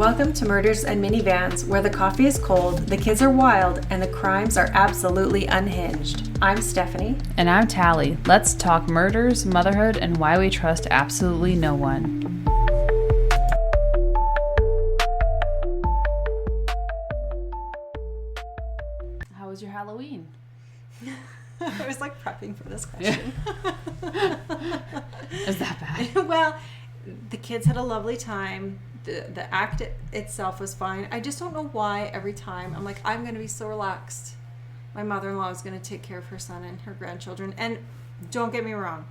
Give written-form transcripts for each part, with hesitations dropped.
Welcome to Murders and Minivans, where the coffee is cold, the kids are wild, and the crimes are absolutely unhinged. I'm Stephanie. And I'm Tali. Let's talk murders, motherhood, and why we trust absolutely no one. How was your Halloween? I was like prepping for this question. Is that bad? Well, the kids had a lovely time. The act itself was fine. I just don't know why every time I'm like, I'm going to be so relaxed. My mother-in-law is going to take care of her son and her grandchildren. And don't get me wrong,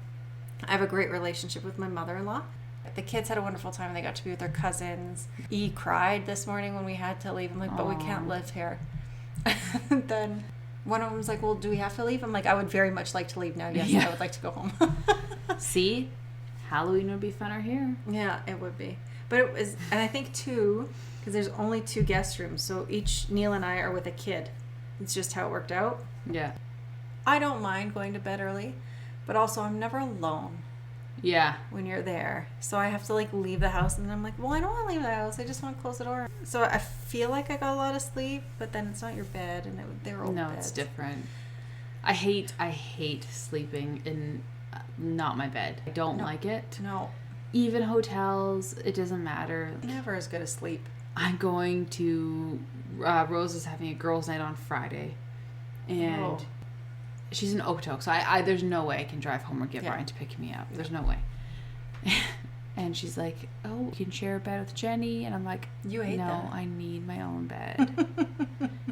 I have a great relationship with my mother-in-law. The kids had a wonderful time. They got to be with their cousins. E cried this morning when we had to leave. I'm like, but we can't live here. Then one of them was like, well, do we have to leave? I'm like, I would very much like to leave now. Yes, yeah. I would like to go home. See? Halloween would be funner here. Yeah, it would be. But it was, and I think too, because there's only 2 guest rooms, so each Neil and I are with a kid. It's just how it worked out. Yeah. I don't mind going to bed early, but also I'm never alone. Yeah. When you're there. So I have to like leave the house, and I'm like, well, I don't want to leave the house. I just want to close the door. So I feel like I got a lot of sleep, but then it's not your bed, and they were old beds. No, it's different. I hate sleeping in not my bed. I don't like it. No. Even hotels, it doesn't matter. Never as good as sleep. I'm going to Rose is having a girls' night on Friday, and she's in Okotoks, so I there's no way I can drive home or get Ryan to pick me up. There's no way. And she's like, "Oh, you can share a bed with Jenny," and I'm like, "You hate that? No, I need my own bed."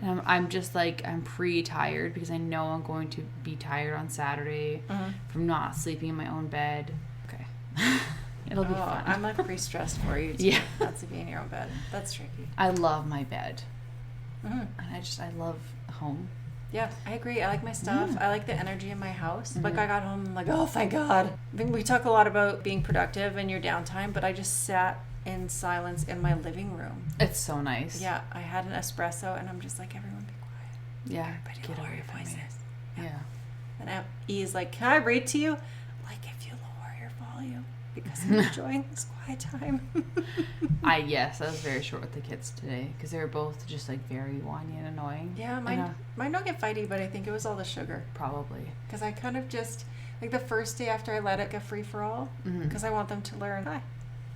And I'm just like, I'm pre-tired because I know I'm going to be tired on Saturday from not sleeping in my own bed. Okay. It'll be fun. I'm like pre-stressed for you too. Yeah. Not to be in your own bed. That's tricky. I love my bed. Mm-hmm. And I love home. Yeah, I agree. I like my stuff. I like the energy in my house. Like I got home, I'm like, oh, thank God. I think we talk a lot about being productive in your downtime, but I just sat in silence in my living room. It's so nice. Yeah, I had an espresso, and I'm just like, everyone be quiet. Yeah, everybody get lower away your from me. voices. Yeah. And E is like, can I read to you? Like, if you lower your volume, because I'm enjoying this quiet time. I was very short with the kids today because they were both just like very whiny and annoying. Yeah, mine don't get fighty, but I think it was all the sugar. Probably. Because I kind of just, like the first day after I let it go free for all, because I want them to learn,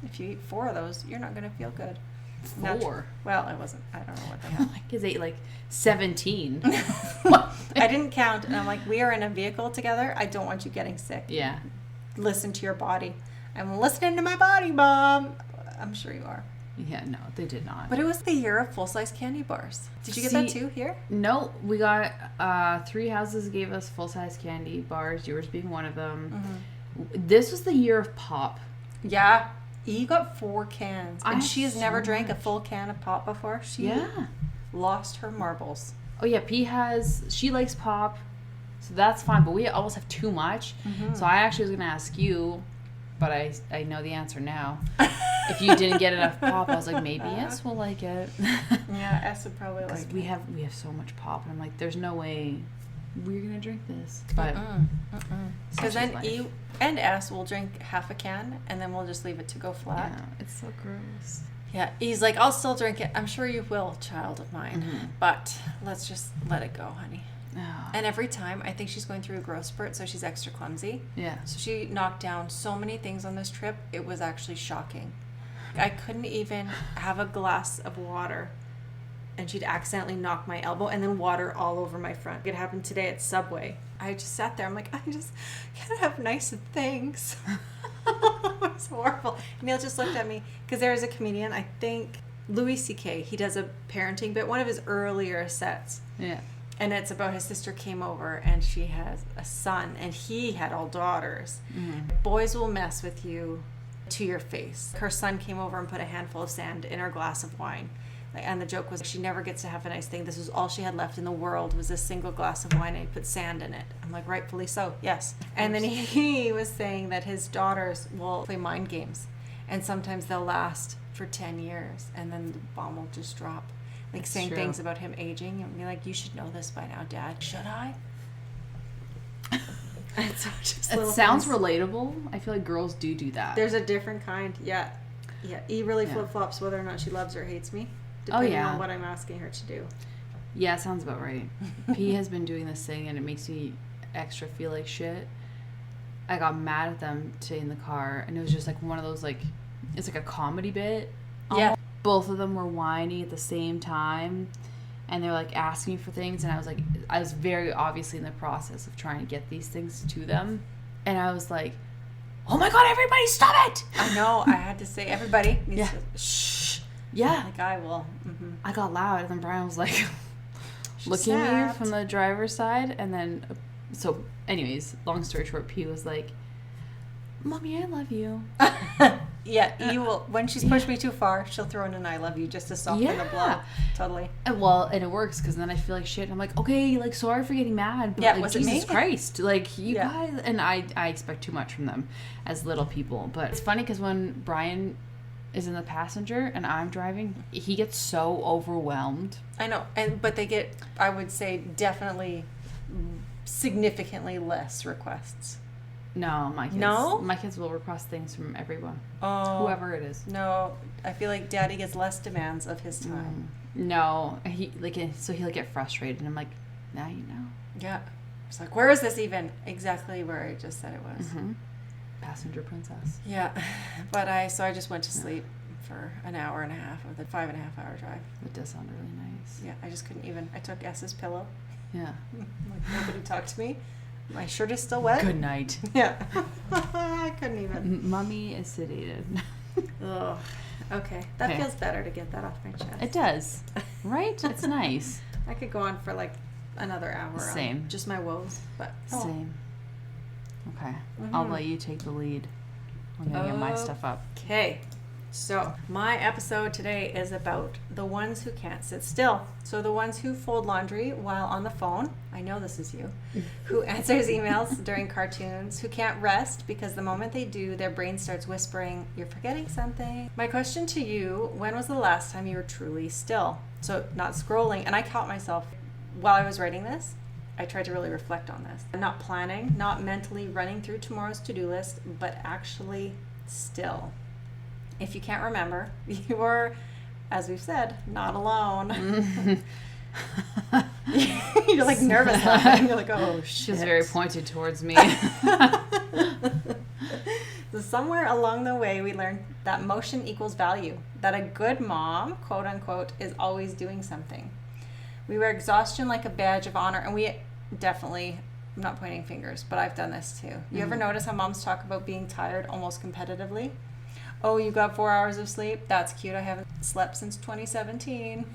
if you eat 4 of those, you're not going to feel good. 4? Well, I wasn't. I don't know what they had. My kids ate like 17. I didn't count, and I'm like, we are in a vehicle together. I don't want you getting sick. Yeah. Listen to your body. I'm listening to my body, Mom. I'm sure you are. Yeah, no, they did not. But it was the year of full-size candy bars. Did you get that too here? No, we got 3 houses gave us full-size candy bars, yours being one of them. Mm-hmm. This was the year of pop. Yeah. E got 4 cans. And she has never drank a full can of pop before. She lost her marbles. Oh, yeah, she likes pop, so that's fine. But we almost have too much. Mm-hmm. So I actually was going to ask you, but I know the answer now. If you didn't get enough pop, I was like, maybe S will like it. Yeah, S would probably like it. We have so much pop, and I'm like, there's no way we're gonna drink this. But because then E and S will drink half a can, and then we'll just leave it to go flat. Yeah, it's so gross. Yeah, E's like, I'll still drink it. I'm sure you will, child of mine. Mm-hmm. But let's just let it go, honey. Oh. And every time, I think she's going through a growth spurt, so she's extra clumsy. Yeah. So she knocked down so many things on this trip, it was actually shocking. I couldn't even have a glass of water, and she'd accidentally knock my elbow and then water all over my front. It happened today at Subway. I just sat there. I'm like, I just can't have nice things. It was horrible. Neil just looked at me, because there is a comedian, I think, Louis C.K. He does a parenting bit, one of his earlier sets. Yeah. And it's about his sister came over, and she has a son, and he had all daughters. Mm-hmm. Boys will mess with you to your face. Her son came over and put a handful of sand in her glass of wine. And the joke was, she never gets to have a nice thing. This was all she had left in the world, was a single glass of wine, and he put sand in it. I'm like, rightfully so, yes. And then he was saying that his daughters will play mind games, and sometimes they'll last for 10 years, and then the bomb will just drop. Like, saying things about him aging, and be like, you should know this by now, Dad. Should I? It sounds relatable. I feel like girls do that. There's a different kind, yeah. Yeah, E really flip-flops whether or not she loves or hates me, depending on what I'm asking her to do. Yeah, sounds about right. P has been doing this thing, and it makes me extra feel like shit. I got mad at them today in the car, and it was just like one of those, like, it's like a comedy bit. Yeah. Both of them were whining at the same time, and they're like asking me for things, and I was very obviously in the process of trying to get these things to them, and I was like, oh my god, everybody stop it! I know, I had to say everybody needs to shh. Yeah. Like I will. Mm-hmm. I got loud, and then Brian was like looking at me from the driver's side, and then so anyways, long story short, P was like, Mommy, I love you. Yeah, you will. When she's pushed me too far, she'll throw in an I love you just to soften the blow. Totally. And it works, because then I feel like shit. I'm like, okay, like, sorry for getting mad, but like, Jesus Christ, like, you guys, and I expect too much from them as little people. But it's funny because when Brian is in the passenger and I'm driving, he gets so overwhelmed. I know, but they get, I would say, definitely significantly less requests. No, my kids will request things from everyone. Oh, whoever it is. No, I feel like Daddy gets less demands of his time. No, so he'll get frustrated, and I'm like, now you know. Yeah, it's like, where is this even? Exactly where I just said it was. Mm-hmm. Passenger princess. Yeah, but I just went to sleep for an hour and a half of the 5.5 hour drive. It does sound really nice. Yeah, I just couldn't even. I took S's pillow. Yeah. Like, nobody talked to me. My shirt is still wet. Good night. Yeah. I couldn't even. Mommy is sedated. Ugh. Okay. That feels better to get that off my chest. It does. Right? It's nice. I could go on for like another hour. Same. On just my woes. But Same. Okay. Mm-hmm. I'll let you take the lead. I'm going to get my stuff up. Okay. So, my episode today is about the ones who can't sit still. So, the ones who fold laundry while on the phone. I know this is you. Who answers emails during cartoons. Who can't rest because the moment they do, their brain starts whispering, you're forgetting something. My question to you, when was the last time you were truly still? So, not scrolling. And I caught myself while I was writing this. I tried to really reflect on this. I'm not planning, not mentally running through tomorrow's to-do list, but actually still. If you can't remember, you are, as we've said, not alone. You're like nervous laughing. You're like, oh shit. She's very pointed towards me. So somewhere along the way, we learned that motion equals value. That a good mom, quote unquote, is always doing something. We wear exhaustion like a badge of honor, and we definitely, I'm not pointing fingers, but I've done this too. You ever notice how moms talk about being tired almost competitively? Oh, you got 4 hours of sleep? That's cute. I haven't slept since 2017.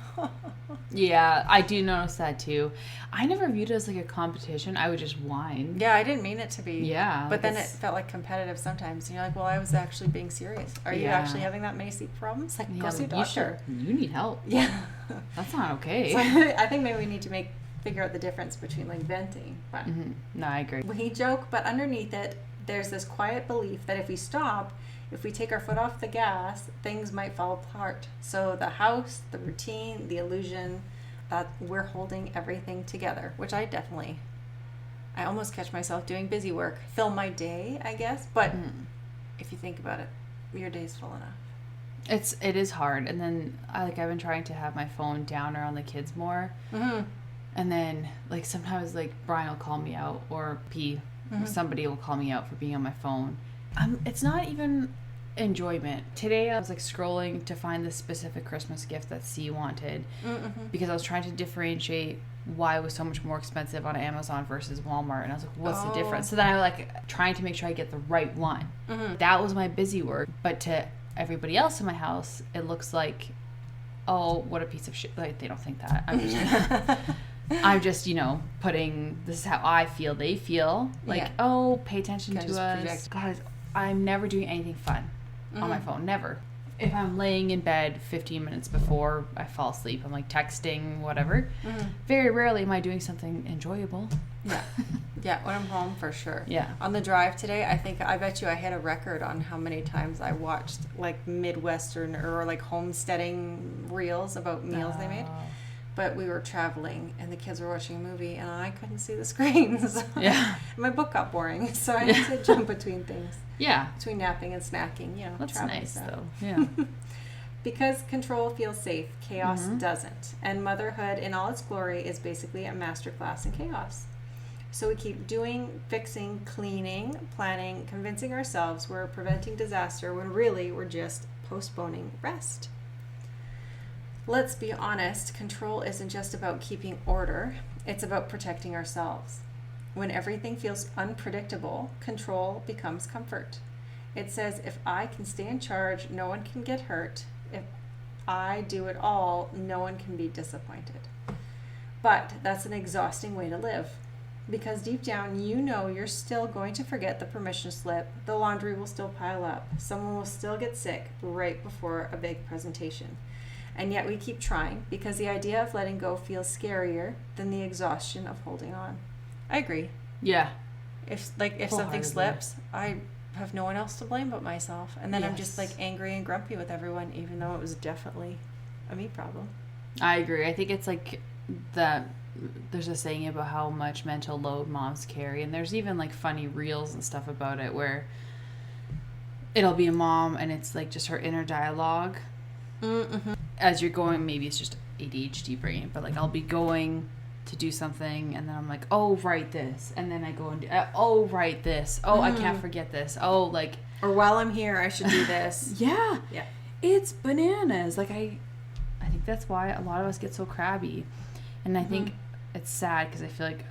Yeah, I do notice that too. I never viewed it as like a competition. I would just whine. Yeah, I didn't mean it to be. Yeah. But then it felt like competitive sometimes. And you're like, well, I was actually being serious. Are you actually having that many sleep problems? Like, go see a doctor. You need help. Yeah. That's not okay. So I think maybe we need to figure out the difference between like venting. But No, I agree. We joke, but underneath it, there's this quiet belief that if we stop, if we take our foot off the gas, things might fall apart. So the house, the routine, the illusion that we're holding everything together, which I almost catch myself doing busy work. Fill my day, I guess. But if you think about it, your day's full enough. It is hard. And then I've been trying to have my phone down around the kids more. Mm-hmm. And then like sometimes like Brian will call me out, or P, or somebody will call me out for being on my phone. It's not even enjoyment. Today I was like scrolling to find this specific Christmas gift that C wanted because I was trying to differentiate why it was so much more expensive on Amazon versus Walmart, and I was like, what's the difference? So then I was like trying to make sure I get the right one. That was my busy work, but to everybody else in my house it looks like, oh, what a piece of shit. Like, they don't think that. I'm just putting, this is how I feel, they feel. Like, oh, pay attention to us. Project. God, I'm never doing anything fun on my phone. Never. If I'm laying in bed 15 minutes before I fall asleep, I'm like texting, whatever. Very rarely am I doing something enjoyable. Yeah. Yeah, when I'm home, for sure. Yeah. On the drive today, I bet you I hit a record on how many times I watched like Midwestern or like homesteading reels about meals they made. but we were traveling and the kids were watching a movie and I couldn't see the screens. Yeah. My book got boring, so I had to jump between things. Yeah. Between napping and snacking, That's nice, stuff. though. Yeah. Because control feels safe, chaos doesn't. And motherhood in all its glory is basically a masterclass in chaos. So we keep doing, fixing, cleaning, planning, convincing ourselves we're preventing disaster when really we're just postponing rest. Let's be honest, control isn't just about keeping order, it's about protecting ourselves. When everything feels unpredictable, control becomes comfort. It says, if I can stay in charge, no one can get hurt. If I do it all, no one can be disappointed. But that's an exhausting way to live. Because deep down, you know you're still going to forget the permission slip. The laundry will still pile up. Someone will still get sick right before a big presentation. And yet we keep trying because the idea of letting go feels scarier than the exhaustion of holding on. I agree. Yeah. If something slips, I have no one else to blame but myself. And then I'm just like angry and grumpy with everyone, even though it was definitely a me problem. I agree. I think it's like there's a saying about how much mental load moms carry, and there's even like funny reels and stuff about it where it'll be a mom and it's like just her inner dialogue as you're going. Maybe it's just ADHD brain, but like I'll be going to do something and then I'm like, oh, write this, and then I go and do, oh, write this, oh, I can't forget this, oh, like, or while I'm here I should do this. yeah It's bananas. Like I think that's why a lot of us get so crabby. And I think it's sad because I feel like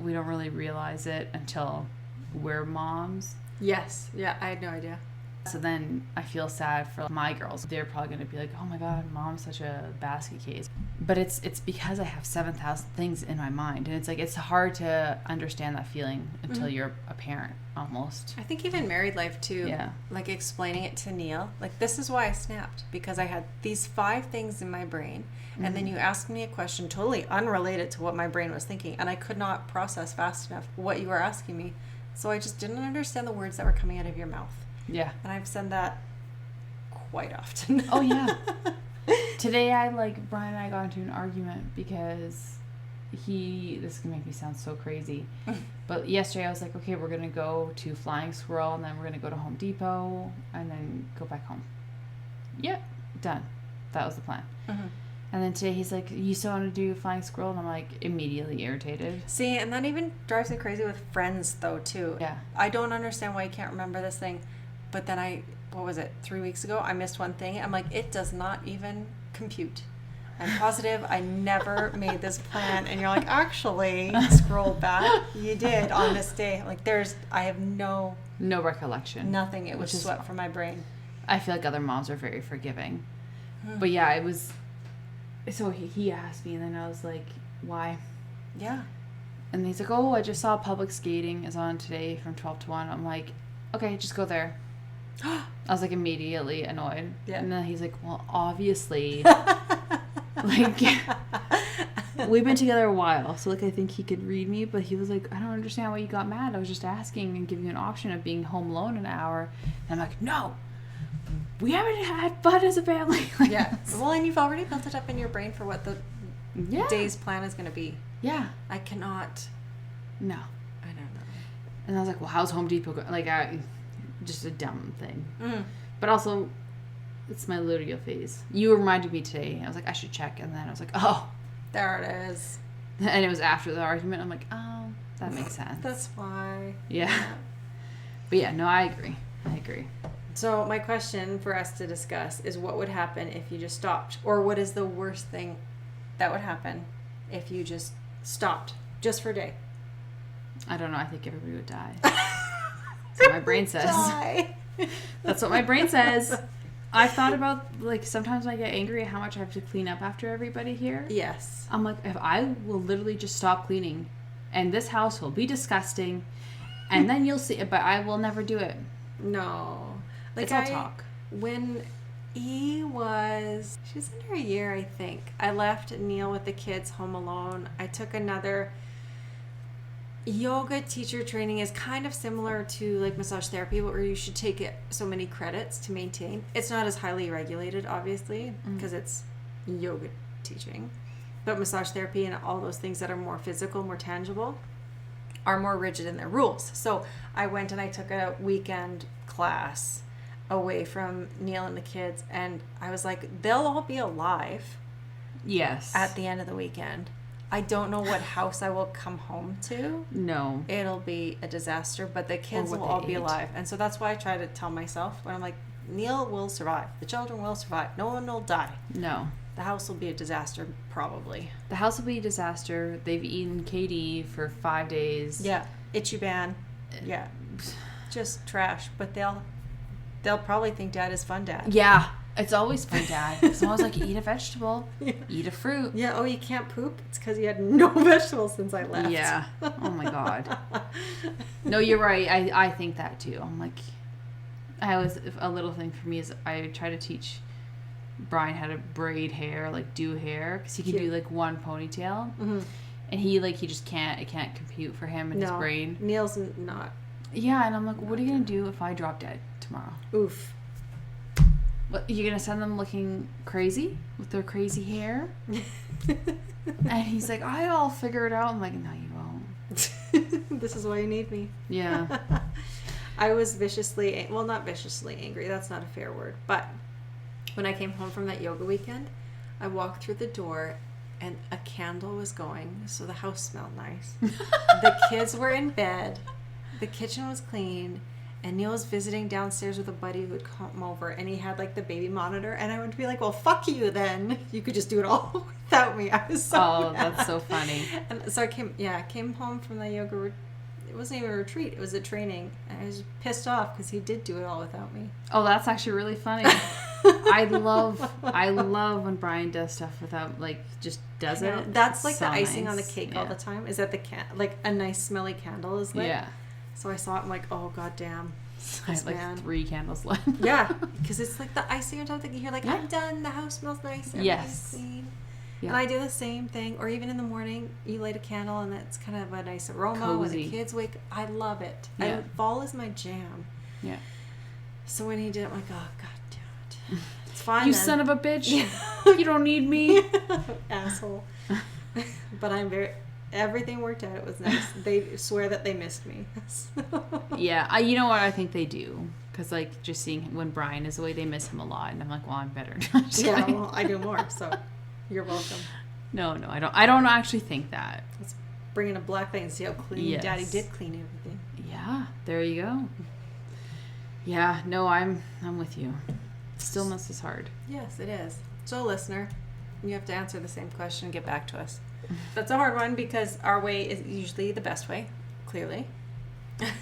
we don't really realize it until we're moms. Yes. Yeah, I had no idea. So then I feel sad for my girls. They're probably going to be like, oh my God, mom's such a basket case. But it's because I have 7,000 things in my mind. And it's like, it's hard to understand that feeling until you're a parent almost. I think even married life too. Yeah. Like explaining it to Neil. Like, this is why I snapped. Because I had these 5 things in my brain. And then you asked me a question totally unrelated to what my brain was thinking. And I could not process fast enough what you were asking me. So I just didn't understand the words that were coming out of your mouth. Yeah. And I've said that quite often. Oh, yeah. Today, Brian and I got into an argument because this is going to make me sound so crazy. But yesterday I was like, okay, we're going to go to Flying Squirrel and then we're going to go to Home Depot and then go back home. Yep. Done. That was the plan. And then today he's like, you still want to do Flying Squirrel? And I'm like, immediately irritated. See, and that even drives me crazy with friends though too. Yeah. I don't understand why you can't remember this thing. But then 3 weeks ago, I missed one thing. I'm like, it does not even compute. I'm positive I never made this plan. And you're like, actually, scroll back. You did on this day. I'm like, I have no recollection. Nothing. It was swept from my brain. I feel like other moms are very forgiving. But yeah, it was. So he asked me, and then I was like, why? Yeah. And he's like, oh, I just saw public skating is on today from 12 to 1. I'm like, okay, just go there. I was like immediately annoyed. Yeah. And then he's like, well, obviously, like, we've been together a while, so like I think he could read me, but he was like, I don't understand why you got mad. I was just asking and giving you an option of being home alone an hour. And I'm like, no, we haven't had fun as a family. Yeah. Well, and you've already built it up in your brain for what the day's plan is going to be. Yeah. I cannot. No. I don't know. And I was like, well, how's Home Depot going? Like, just a dumb thing. But also, it's my luteal phase. You reminded me today. I was like, I should check. And then I was like, oh. There it is. And it was after the argument. I'm like, oh, that makes sense. That's why. Yeah. But yeah, no, I agree. So my question for us to discuss is, what would happen if you just stopped? Or what is the worst thing that would happen if you just stopped just for a day? I don't know. I think everybody would die. That's what my brain says. That's what my brain says. I've thought about, like, sometimes when I get angry at how much I have to clean up after everybody here. Yes. I'm like, if I will literally just stop cleaning and this house will be disgusting and then you'll see it, but I will never do it. No. Like, it's all talk. When she was under a year, I think. I left Neil with the kids home alone. I took another yoga teacher training. Is kind of similar to like massage therapy, where you should take it so many credits to maintain. It's not as highly regulated, obviously, because it's yoga teaching. But massage therapy and all those things that are more physical, more tangible, are more rigid in their rules. So I went and I took a weekend class away from Neil and the kids, and I was like, they'll all be alive. Yes. At the end of the weekend. I don't know what house I will come home to. No. It'll be a disaster, but the kids will all be alive. And so that's why I try to tell myself, when I'm like, Neil will survive. The children will survive. No one will die. No. The house will be a disaster, probably. The house will be a disaster. They've eaten KD for 5 days. Yeah. Itchy ban. Yeah. Just trash. But they'll probably think Dad is fun dad. Yeah. It's always fun, Dad. It's always like, eat a vegetable. Yeah. Eat a fruit. Yeah. Oh, you can't poop? It's because you had no vegetables since I left. Yeah. Oh, my God. No, you're right. I think that, too. I'm like, a little thing for me is I try to teach Brian how to braid hair, like do hair, because he can do like one ponytail. Mm-hmm. And he just can't, it can't compute for him and his brain. Neil's not. Yeah. And I'm like, what are you going to do if I drop dead tomorrow? Oof. What, you're going to send them looking crazy with their crazy hair? And he's like, I'll figure it out. I'm like, no, you won't. This is why you need me. Yeah. I was not viciously angry. That's not a fair word. But when I came home from that yoga weekend, I walked through the door and a candle was going. So the house smelled nice. The kids were in bed. The kitchen was clean. And Neil was visiting downstairs with a buddy who would come over, and he had like the baby monitor, and I would be like, well, fuck you then. You could just do it all without me. I was so mad. That's so funny. And so I came home from the yoga. It wasn't even a retreat. It was a training. And I was pissed off because he did do it all without me. Oh, that's actually really funny. I love when Brian does stuff without, just does it. That's like so the icing on the cake all the time. Is that like a nice smelly candle is lit. Yeah. So I saw it, I'm like, oh, goddamn. I have like 3 candles left. Yeah, because it's like the icing on top of the cake. You're like, I'm done. The house smells nice. Everything's clean. Yeah. And I do the same thing. Or even in the morning, you light a candle, and it's kind of a nice aroma. Cozy. When the kids wake, I love it. Yeah. Fall is my jam. Yeah. So when he did it, I'm like, oh, god damn it. It's fine, you then. Son of a bitch. Yeah. You don't need me. Asshole. But everything worked out. It was nice. They swear that they missed me. Yeah. You know what? I think they do. Because, just seeing when Brian is away, they miss him a lot. And I'm like, well, I'm better. Yeah, well, I do more. So, you're welcome. No, I don't. I don't actually think that. Let's bring in a black thing and see how clean Daddy did clean everything. Yeah. There you go. Yeah. No, I'm with you. Stillness is hard. Yes, it is. So, listener, you have to answer the same question and get back to us. That's a hard one because our way is usually the best way, clearly.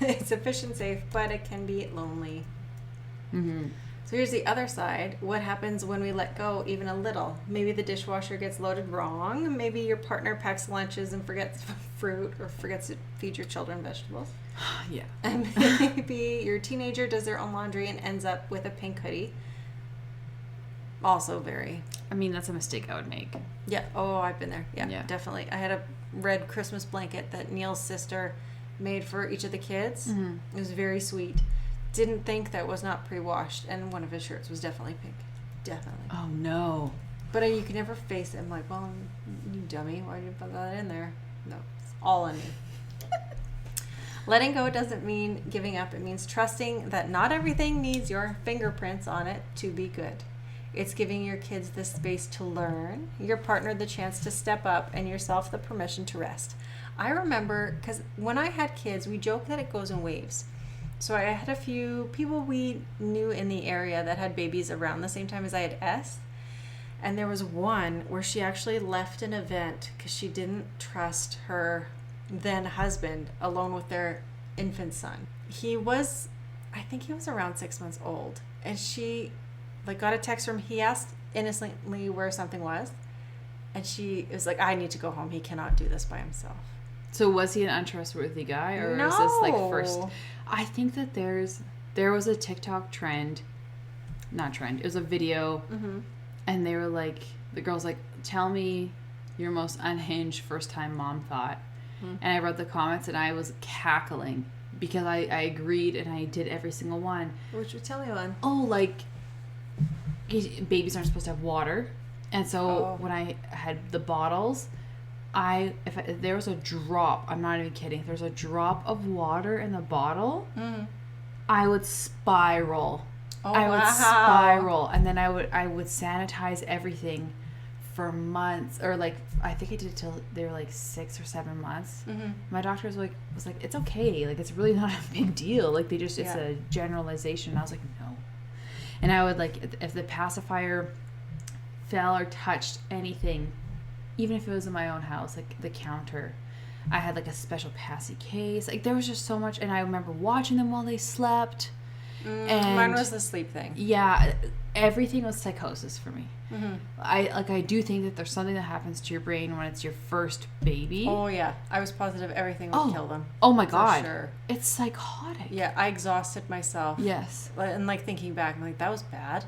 It's efficient, safe, but it can be lonely. Mm-hmm. So here's the other side. What happens when we let go even a little? Maybe the dishwasher gets loaded wrong. Maybe your partner packs lunches and forgets fruit or forgets to feed your children vegetables. Yeah. And maybe your teenager does their own laundry and ends up with a pink hoodie. Also that's a mistake I would make. Yeah. Oh, I've been there. Yeah, definitely. I had a red Christmas blanket that Neil's sister made for each of the kids. Mm-hmm. It was very sweet. Didn't think that was not pre-washed, and one of his shirts was definitely pink. Definitely. Oh, no. But you can never face it. I'm like, well, you dummy. Why did you put that in there? No, it's all on me. Letting go doesn't mean giving up. It means trusting that not everything needs your fingerprints on it to be good. It's giving your kids the space to learn, your partner the chance to step up, and yourself the permission to rest. I remember, because when I had kids, we joke that it goes in waves. So I had a few people we knew in the area that had babies around the same time as I had S. And there was one where she actually left an event because she didn't trust her then husband alone with their infant son. I think he was around 6 months old. And she got a text from him. He asked innocently where something was. And she was like, I need to go home. He cannot do this by himself. So was he an untrustworthy guy? Or no. Is this first? I think that there was a TikTok trend. Not trend. It was a video. Mm-hmm. And they were like, the girl's like, tell me your most unhinged first-time mom thought. Mm-hmm. And I read the comments and I was cackling because I agreed and I did every single one. Which would tell me one. Oh, babies aren't supposed to have water. And so when I had the bottles, if there was a drop, I'm not even kidding, if there was a drop of water in the bottle, I would spiral. I would spiral. And then I would sanitize everything for months, or like I think I did it till they were like 6 or 7 months. My doctor was like, it's okay, like it's really not a big deal, like it's a generalization. And I was like, no. And I would like, if the pacifier fell or touched anything, even if it was in my own house, like the counter, I had like a special passy case. Like there was just so much. And I remember watching them while they slept. And mine was the sleep thing. Yeah, everything was psychosis for me. I do think that there's something that happens to your brain when it's your first baby. Oh yeah, I was positive everything would kill them. Oh my god, sure. It's psychotic. Yeah, I exhausted myself. Yes, and like thinking back, I'm like, that was bad.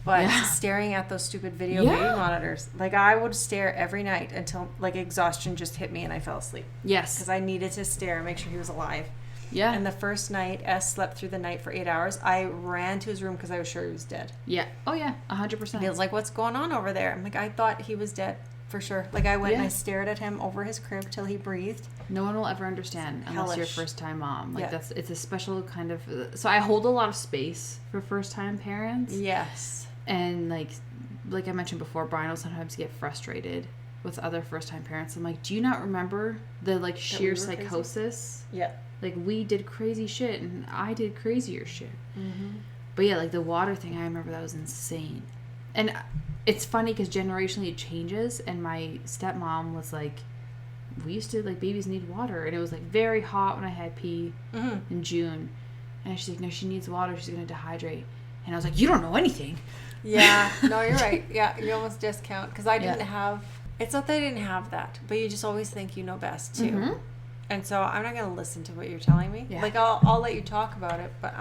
But staring at those stupid video baby monitors, like I would stare every night until like exhaustion just hit me and I fell asleep. Yes, because I needed to stare and make sure he was alive. Yeah. And the first night, S slept through the night for 8 hours. I ran to his room because I was sure he was dead. Yeah. Oh, yeah. 100%. He was like, what's going on over there? I'm like, I thought he was dead for sure. Like, I went and I stared at him over his crib till he breathed. No one will ever understand unless you're a first-time mom. Like, it's a special kind of... So I hold a lot of space for first-time parents. Yes. And, like I mentioned before, Brian will sometimes get frustrated with other first-time parents. I'm like, do you not remember the, like, sheer psychosis? Crazy? Yeah. Like, we did crazy shit, and I did crazier shit. But yeah, like, the water thing, I remember that was insane. And it's funny, because generationally it changes, and my stepmom was like, we used to, like, babies need water. And it was, like, very hot when I had P in June. And she's like, no, she needs water, she's going to dehydrate. And I was like, you don't know anything. Yeah, no, you're right. Yeah, you almost discount, because I didn't have, it's not that I didn't have that, but you just always think you know best, too. And so I'm not going to listen to what you're telling me. Yeah. Like, I'll let you talk about it, but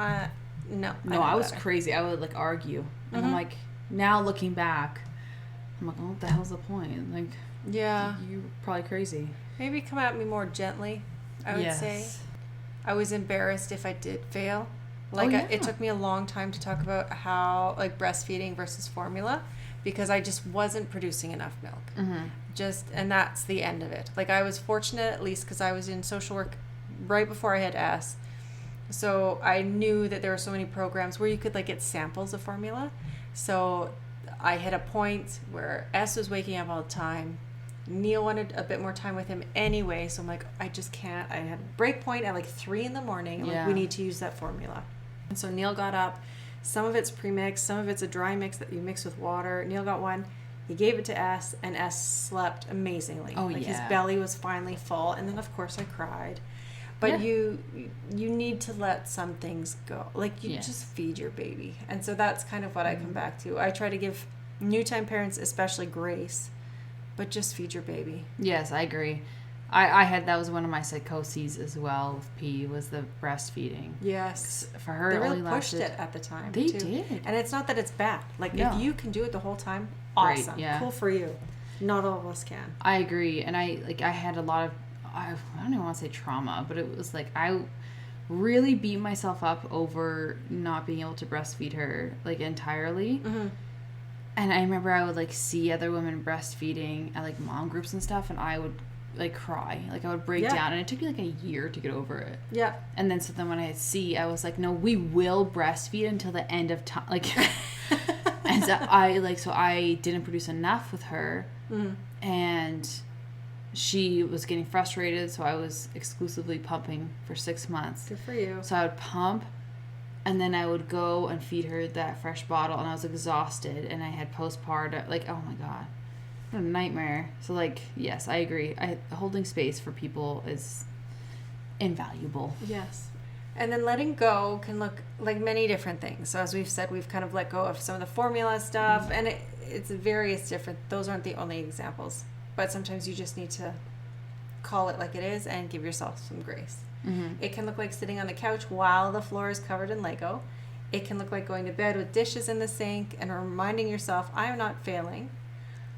no. No, I was crazy. I would, like, argue. And I'm like, now looking back, I'm like, oh, what the hell's the point? Like, yeah, you're probably crazy. Maybe come at me more gently, I would say. I was embarrassed if I did fail. Like, it took me a long time to talk about how, like, breastfeeding versus formula, because I just wasn't producing enough milk. And that's the end of it. Like, I was fortunate, at least, because I was in social work right before I had S. So I knew that there were so many programs where you could, like, get samples of formula. So I hit a point where S was waking up all the time. Neil wanted a bit more time with him anyway. So I'm like, I just can't. I had a break point at, like, 3 a.m. I'm like, we need to use that formula. And so Neil got up. Some of it's pre-mixed. Some of it's a dry mix that you mix with water. Neil got one. He gave it to S, and S slept amazingly. Oh, like, his belly was finally full. And then, of course, I cried. But you need to let some things go. Like, you just feed your baby. And so that's kind of what I come back to. I try to give new-time parents especially grace, but just feed your baby. Yes, I agree. I had, that was one of my psychoses as well with P, was the breastfeeding. Yes. For her, they it really only pushed lasted, it at the time, They too. did. And it's not that it's bad. Like, if you can do it the whole time, awesome. Great, yeah. Cool for you. Not all of us can. I agree. And I had a lot of, I don't even want to say trauma, but it was like, I really beat myself up over not being able to breastfeed her, like, entirely. And I remember I would, like, see other women breastfeeding at, like, mom groups and stuff, and I would, like, cry. Like, I would break down, and it took me, like, a year to get over it. Yeah. And then, so then when I had C, I was like, no, we will breastfeed until the end of time. Like, and so I didn't produce enough with her, and she was getting frustrated, so I was exclusively pumping for 6 months. Good for you. So I would pump, and then I would go and feed her that fresh bottle, and I was exhausted, and I had postpartum. Like, oh my God. What a nightmare. So, like, yes, I agree. Holding space for people is invaluable. Yes. And then letting go can look like many different things. So as we've said, we've kind of let go of some of the formula stuff, and it's various different. Those aren't the only examples. But sometimes you just need to call it like it is and give yourself some grace. It can look like sitting on the couch while the floor is covered in Lego. It can look like going to bed with dishes in the sink and reminding yourself, I am not failing.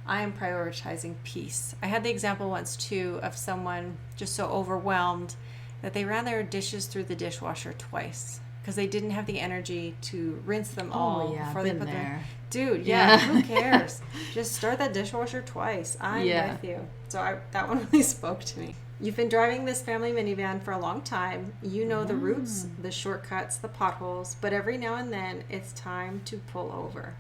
I am prioritizing peace. I had the example once, too, of someone just so overwhelmed that they ran their dishes through the dishwasher twice because they didn't have the energy to rinse them all before they put them. Dude, who cares? Just start that dishwasher twice. I'm with you. So that one really spoke to me. You've been driving this family minivan for a long time. You know the routes, the shortcuts, the potholes, but every now and then it's time to pull over.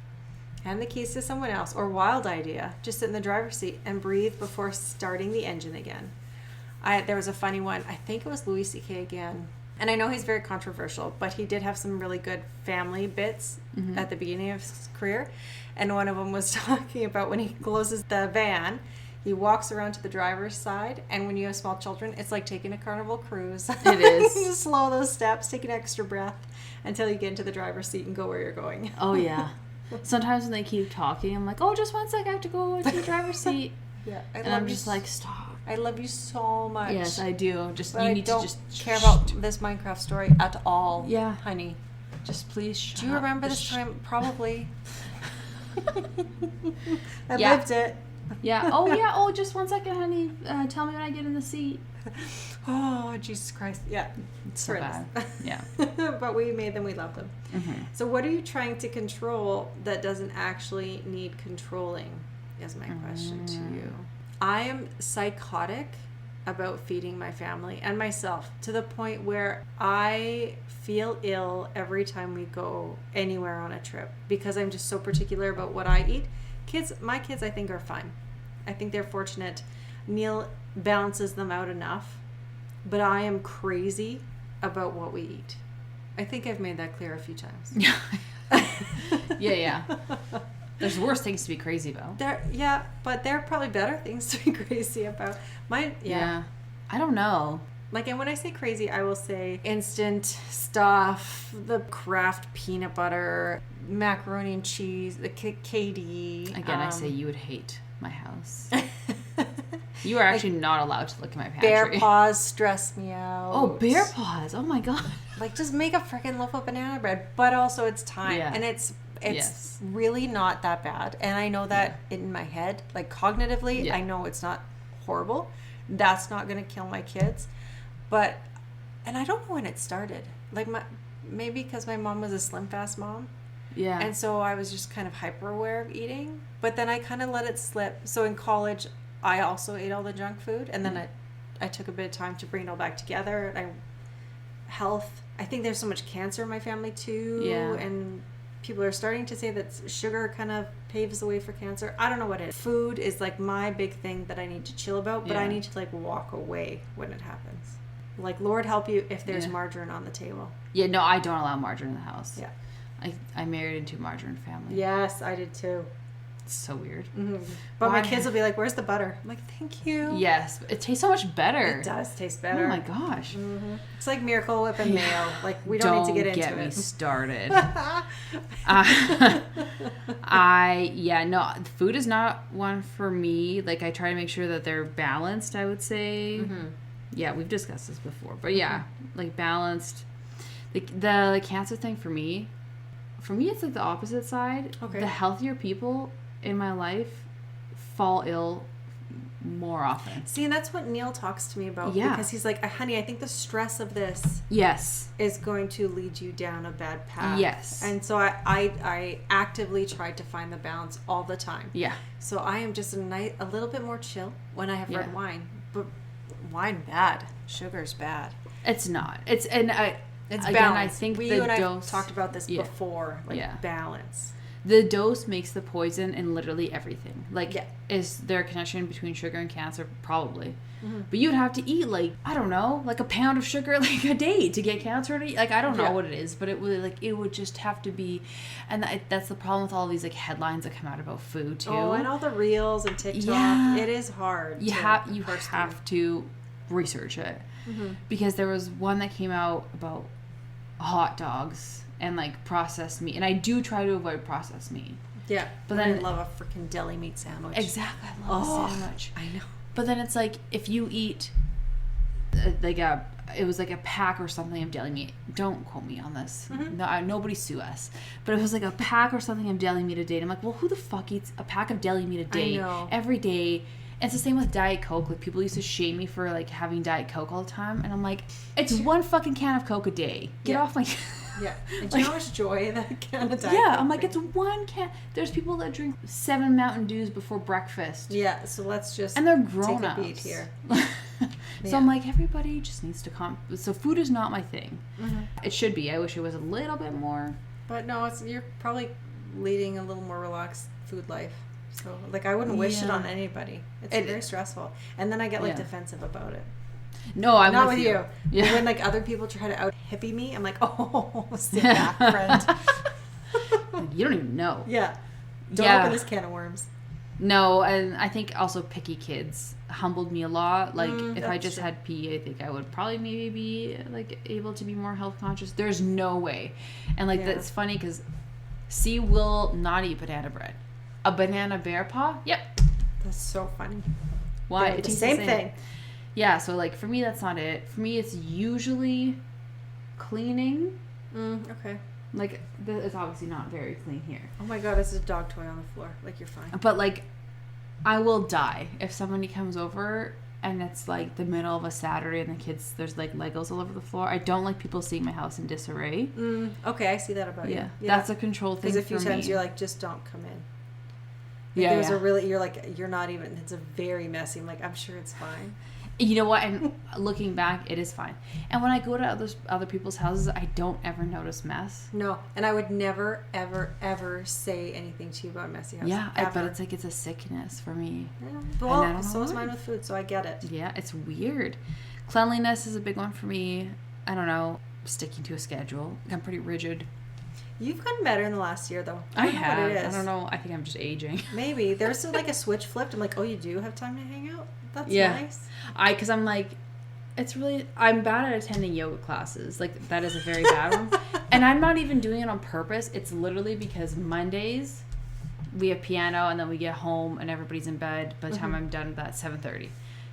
Hand the keys to someone else, or wild idea, just sit in the driver's seat and breathe before starting the engine again. There was a funny one. I think it was Louis C.K. again. And I know he's very controversial, but he did have some really good family bits at the beginning of his career. And one of them was talking about when he closes the van, he walks around to the driver's side, and when you have small children, it's like taking a Carnival cruise. It is. You slow those steps, take an extra breath until you get into the driver's seat and go where you're going. Oh, yeah. Sometimes when they keep talking, I'm like, oh, just one sec, I have to go into the driver's seat. Yeah, I'm just like, stop. I love you so much. Yes, I do. But you need to just care about this Minecraft story at all. Yeah. Honey. Just please shut up. Do you remember this time? Probably. I Yeah. lived it. Yeah. Oh, yeah. Oh, just one second, honey. Tell me when I get in the seat. Oh, Jesus Christ. Yeah. It's so bad. Yeah. But we made them. We love them. Mm-hmm. So what are you trying to control that doesn't actually need controlling is my question to you. I am psychotic about feeding my family and myself to the point where I feel ill every time we go anywhere on a trip because I'm just so particular about what I eat. My kids I think are fine. I think they're fortunate. Neil balances them out enough, but I am crazy about what we eat. I think I've made that clear a few times. Yeah. There's worse things to be crazy about. But there are probably better things to be crazy about. Yeah. I don't know. Like, and when I say crazy, I will say instant stuff, the Kraft peanut butter, macaroni and cheese, the KD. Again, I say you would hate my house. You are actually not allowed to look at my pantry. Bear paws stress me out. Oh, bear paws. Oh, my God. Like, just make a freaking loaf of banana bread. But also, it's time. Yeah. And it's really not that bad. And I know that in my head, like cognitively, I know it's not horrible. That's not going to kill my kids. And I don't know when it started. Like, maybe because my mom was a slim fast mom. Yeah. And so I was just kind of hyper aware of eating. But then I kind of let it slip. So in college, I also ate all the junk food. And then I took a bit of time to bring it all back together. Health. I think there's so much cancer in my family too. Yeah. And people are starting to say that sugar kind of paves the way for cancer. I don't know what it is. Food is like my big thing that I need to chill about, but I need to like walk away when it happens. Like, Lord help you if there's margarine on the table. Yeah, no, I don't allow margarine in the house. Yeah. I married into a margarine family. Yes, I did too. It's so weird. Mm-hmm. But my kids will be like, where's the butter? I'm like, thank you. Yes, it tastes so much better. It does taste better. Oh my gosh. Mm-hmm. It's like Miracle Whip and mayo. Like, we don't need to get into it. Don't get me started. Food is not one for me. Like, I try to make sure that they're balanced, I would say. Mm-hmm. Yeah, we've discussed this before. But yeah, like balanced. The cancer thing for me, it's like the opposite side. Okay. The healthier people in my life fall ill more often. See, and that's what Neil talks to me about. Yeah. Because he's like, honey, I think the stress of this is going to lead you down a bad path. Yes. And so I actively tried to find the balance all the time. Yeah. So I am just a little bit more chill when I have red wine. But wine bad. Sugar's bad. It's not. It's balance. I think you and I talked about this before. Balance. The dose makes the poison in literally everything. Is there a connection between sugar and cancer? Probably. Mm-hmm. But you'd have to eat, a pound of sugar, a day to get cancer. I don't know what it is, but it would just have to be. And that's the problem with all these, headlines that come out about food, too. Oh, and all the reels and TikTok. Yeah. It is hard. You have to research it. Mm-hmm. Because there was one that came out about hot dogs and processed meat, and I do try to avoid processed meat. Yeah, but then I love a freaking deli meat sandwich. Exactly, I love a sandwich. I know. But then it's if you eat it was a pack or something of deli meat. Don't quote me on this. Mm-hmm. No, nobody sue us. But it was a pack or something of deli meat a day. And I'm like, well, who the fuck eats a pack of deli meat a day every day? It's the same with Diet Coke. People used to shame me for having Diet Coke all the time, and I'm like, it's one fucking can of Coke a day. Get off my. Yeah. And do you know how much joy that can of Diet Yeah, Coke I'm like, brings? it's one can. There's people that drink 7 Mountain Dews before breakfast. Yeah, so let's just And they're grown take ups. a beat here. So I'm like, everybody just needs to So food is not my thing. Mm-hmm. It should be. I wish it was a little bit more. But no, you're probably leading a little more relaxed food life. So, like, I wouldn't wish it on anybody. It's very stressful. And then I get, like, defensive about it. No, I'm not with you. Yeah. When, like, other people try to out-hippie me, I'm like, oh, sit back, friend. You don't even know. Yeah. Don't open this can of worms. No, and I think also picky kids humbled me a lot. Like, if I just had PE, I think I would probably maybe be, like, able to be more health conscious. There's no way. And, like, that's funny because C will not eat banana bread. A banana bear paw? Yep. That's so funny. Why? It's the same thing. Yeah, so, like, for me, that's not it. For me, it's usually cleaning. Okay. Like, it's obviously not very clean here. Oh my god, it's a dog toy on the floor. Like, you're fine. But, like, I will die if somebody comes over and it's, like, the middle of a Saturday and there's, like, Legos all over the floor. I don't like people seeing my house in disarray. Okay, I see that about you. Yeah. That's a control thing for me. Because a few times you're like, just don't come in. Like, you're like, you're not even, it's a very messy. I'm like, I'm sure it's fine. You know what? And looking back, it is fine. And when I go to other people's houses, I don't ever notice mess. No, and I would never, ever, ever say anything to you about a messy house. Yeah, but it's like it's a sickness for me. Yeah. Well, so is mine with food, so I get it. Yeah, it's weird. Cleanliness is a big one for me. I don't know, sticking to a schedule. I'm pretty rigid. You've gotten better in the last year, though. I have. What it is. I don't know. I think I'm just aging. Maybe. There's like a switch flipped. I'm like, oh, you do have time to hang out? That's nice. Because I'm like, I'm bad at attending yoga classes. Like, that is a very bad one. And I'm not even doing it on purpose. It's literally because Mondays, we have piano, and then we get home, and everybody's in bed by the time I'm done at 7:30.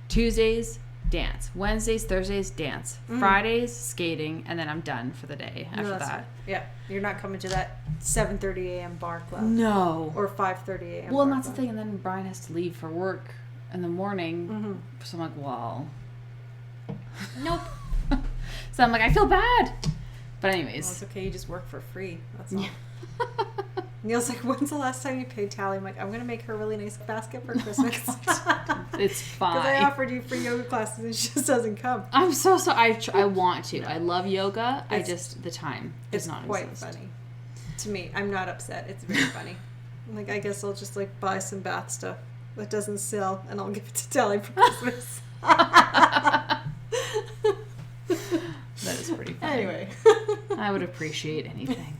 Tuesdays, dance. Wednesdays, Thursdays, dance. Fridays, skating, and then I'm done for the day after that. Right. Yeah. You're not coming to that 7:30 a.m. bar club. No. Or 5:30 a.m. Well, and that's the thing. And then Brian has to leave for work in the morning. So I'm like, well, nope. So I'm like, I feel bad. But anyways. Well, it's okay. You just work for free. That's all. Neil's like, when's the last time you paid Tali? I'm like, I'm going to make her a really nice basket for Christmas. It's fine. Because I offered you free yoga classes and she just doesn't come. I'm so sorry. I want to. I love yoga. The time is not quite funny. To me, I'm not upset. It's very funny. I'm like, I guess I'll just like buy some bath stuff that doesn't sell and I'll give it to Tali for Christmas. That is pretty funny. Anyway. I would appreciate anything.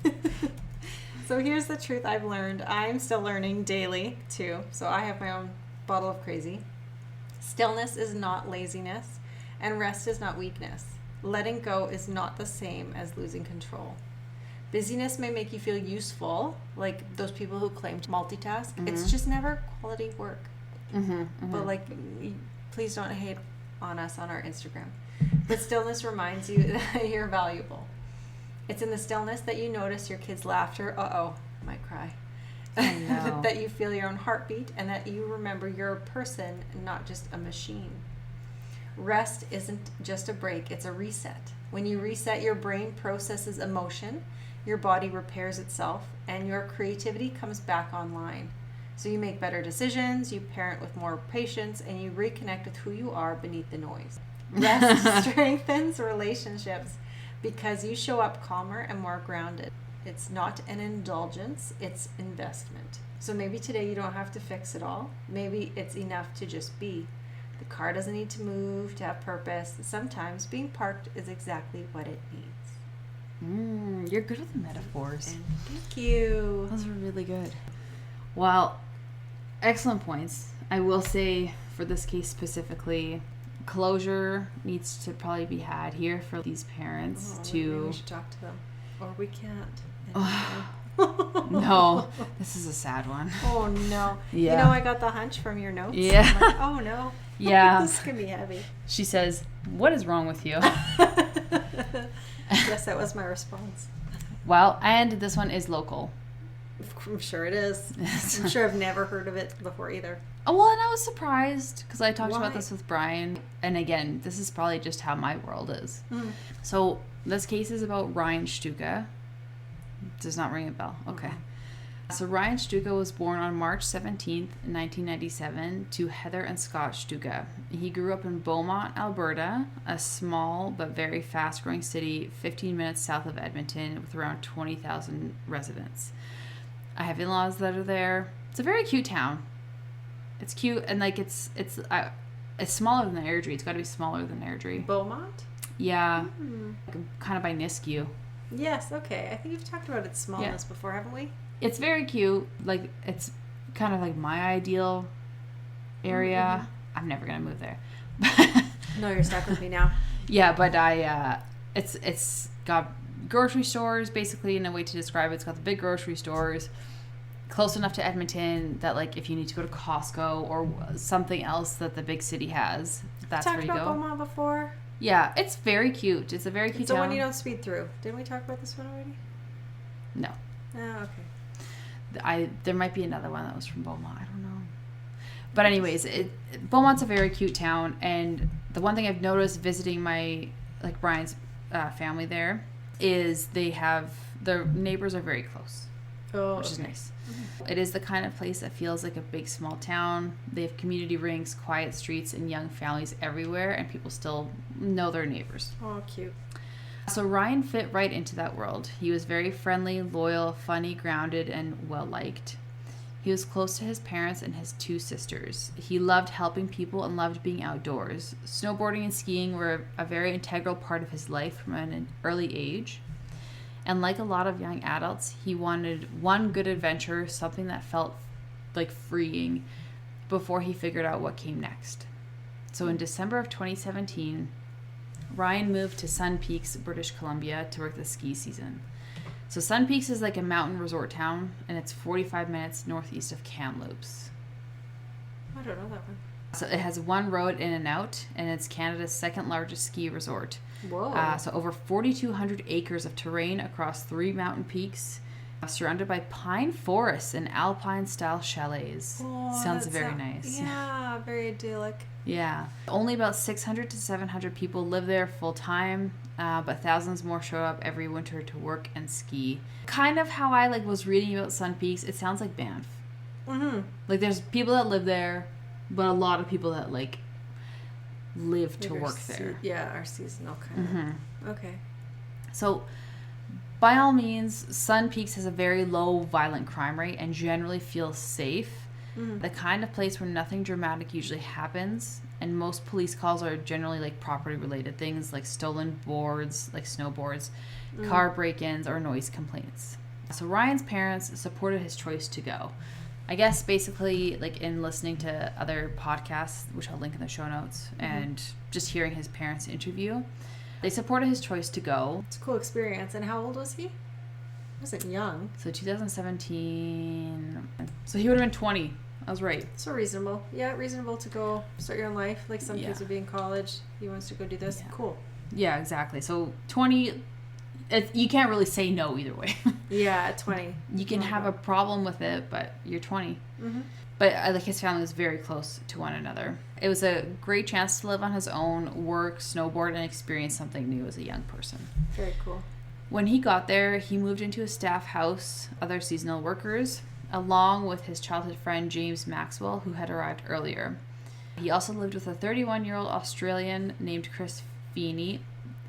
So here's the truth I've learned. I'm still learning daily, too. So I have my own bottle of crazy. Stillness is not laziness, and rest is not weakness. Letting go is not the same as losing control. Busyness may make you feel useful, like those people who claim to multitask. It's just never quality work. But, like, please don't hate on us on our Instagram. But stillness reminds you that you're valuable. It's in the stillness that you notice your kids' laughter. I might cry. I know. That you feel your own heartbeat and that you remember you're a person, not just a machine. Rest isn't just a break, it's a reset. When you reset, your brain processes emotion, your body repairs itself, and your creativity comes back online. So you make better decisions, you parent with more patience, and you reconnect with who you are beneath the noise. Rest strengthens relationships because you show up calmer and more grounded. It's not an indulgence, it's investment. So maybe today you don't have to fix it all. Maybe it's enough to just be. The car doesn't need to move to have purpose. Sometimes being parked is exactly what it needs. You're good with the metaphors. And thank you. Those were really good. Well, excellent points. I will say, for this case specifically, closure needs to probably be had here for these parents to... Maybe we should talk to them. Or we can't. No, this is a sad one. Oh, no. Yeah. You know, I got the hunch from your notes. Yeah. I'm like, oh, no. Yeah. This could be heavy. She says, what is wrong with you? Yes, that was my response. Well, and this one is local. I'm sure it is. I'm sure I've never heard of it before either. Oh, well, and I was surprised because I talked Why? about this with Brian. And again, this is probably just how my world is. So this case is about Ryan Shtuka. Does not ring a bell. Okay. So Ryan Shtuka was born on March 17th, 1997 to Heather and Scott Shtuka. He grew up in Beaumont, Alberta, a small but very fast-growing city 15 minutes south of Edmonton with around 20,000 residents. I have in-laws that are there. It's a very cute town. It's cute, and like it's smaller than Airdrie. It's got to be smaller than Airdrie. Beaumont? Yeah. Kind of by Nisku. Yes, okay. I think you've talked about its smallness before, haven't we? It's very cute. Like, it's kind of like my ideal area. I'm never going to move there. No, you're stuck with me now. Yeah, but it's got grocery stores, basically, in a way to describe it. It's got the big grocery stores, close enough to Edmonton that, like, if you need to go to Costco or something else that the big city has, that's where you go. Talked about Beaumont before? Yeah, it's very cute. It's a very cute town. It's the one you don't speed through. Didn't we talk about this one already? No. Oh, okay. There might be another one that was from Beaumont. I don't know. But anyways, Beaumont's a very cute town, and the one thing I've noticed visiting Brian's family there is their neighbors are very close, which is nice. Mm-hmm. It is the kind of place that feels like a big small town. They have community rings, quiet streets, and young families everywhere, and people still know their neighbors. Oh, cute. So Ryan fit right into that world. He was very friendly, loyal, funny, grounded, and well-liked. He was close to his parents and his 2 sisters. He loved helping people and loved being outdoors. Snowboarding and skiing were a very integral part of his life from an early age. And like a lot of young adults, he wanted one good adventure, something that felt like freeing, before he figured out what came next. So in December of 2017, Ryan moved to Sun Peaks, British Columbia, to work the ski season. So Sun Peaks is like a mountain resort town, and it's 45 minutes northeast of Kamloops. I don't know that one. So it has one road in and out, and it's Canada's second largest ski resort. Whoa. So over 4,200 acres of terrain across 3 mountain peaks, surrounded by pine forests and alpine-style chalets. Oh, Sounds very nice. Yeah, very idyllic. Yeah. Only about 600 to 700 people live there full-time, but thousands more show up every winter to work and ski. Kind of how I was reading about Sun Peaks, it sounds like Banff. Mm-hmm. Like, there's people that live there, but a lot of people that, live to work there. Are seasonal kind of. Mm-hmm. Okay. So, by all means, Sun Peaks has a very low violent crime rate and generally feels safe. Mm-hmm. The kind of place where nothing dramatic usually happens, and most police calls are generally property related things like stolen boards, like snowboards, car break-ins, or noise complaints. So Ryan's parents supported his choice to go. I guess basically in listening to other podcasts, which I'll link in the show notes, and just hearing his parents' interview, they supported his choice to go. It's a cool experience. And how old was he? He wasn't young. So 2017. So he would have been 20. I was right. So reasonable. Yeah, reasonable to go start your own life. Like some kids would be in college. He wants to go do this. Yeah. Cool. Yeah, exactly. So 20, you can't really say no either way. Yeah, at 20. You can have a problem with it, but you're 20. Mm-hmm. But his family was very close to one another. It was a great chance to live on his own, work, snowboard, and experience something new as a young person. Very cool. When he got there, he moved into a staff house, other seasonal workers, along with his childhood friend James Maxwell, who had arrived earlier. He also lived with a 31-year-old Australian named Chris Feeney.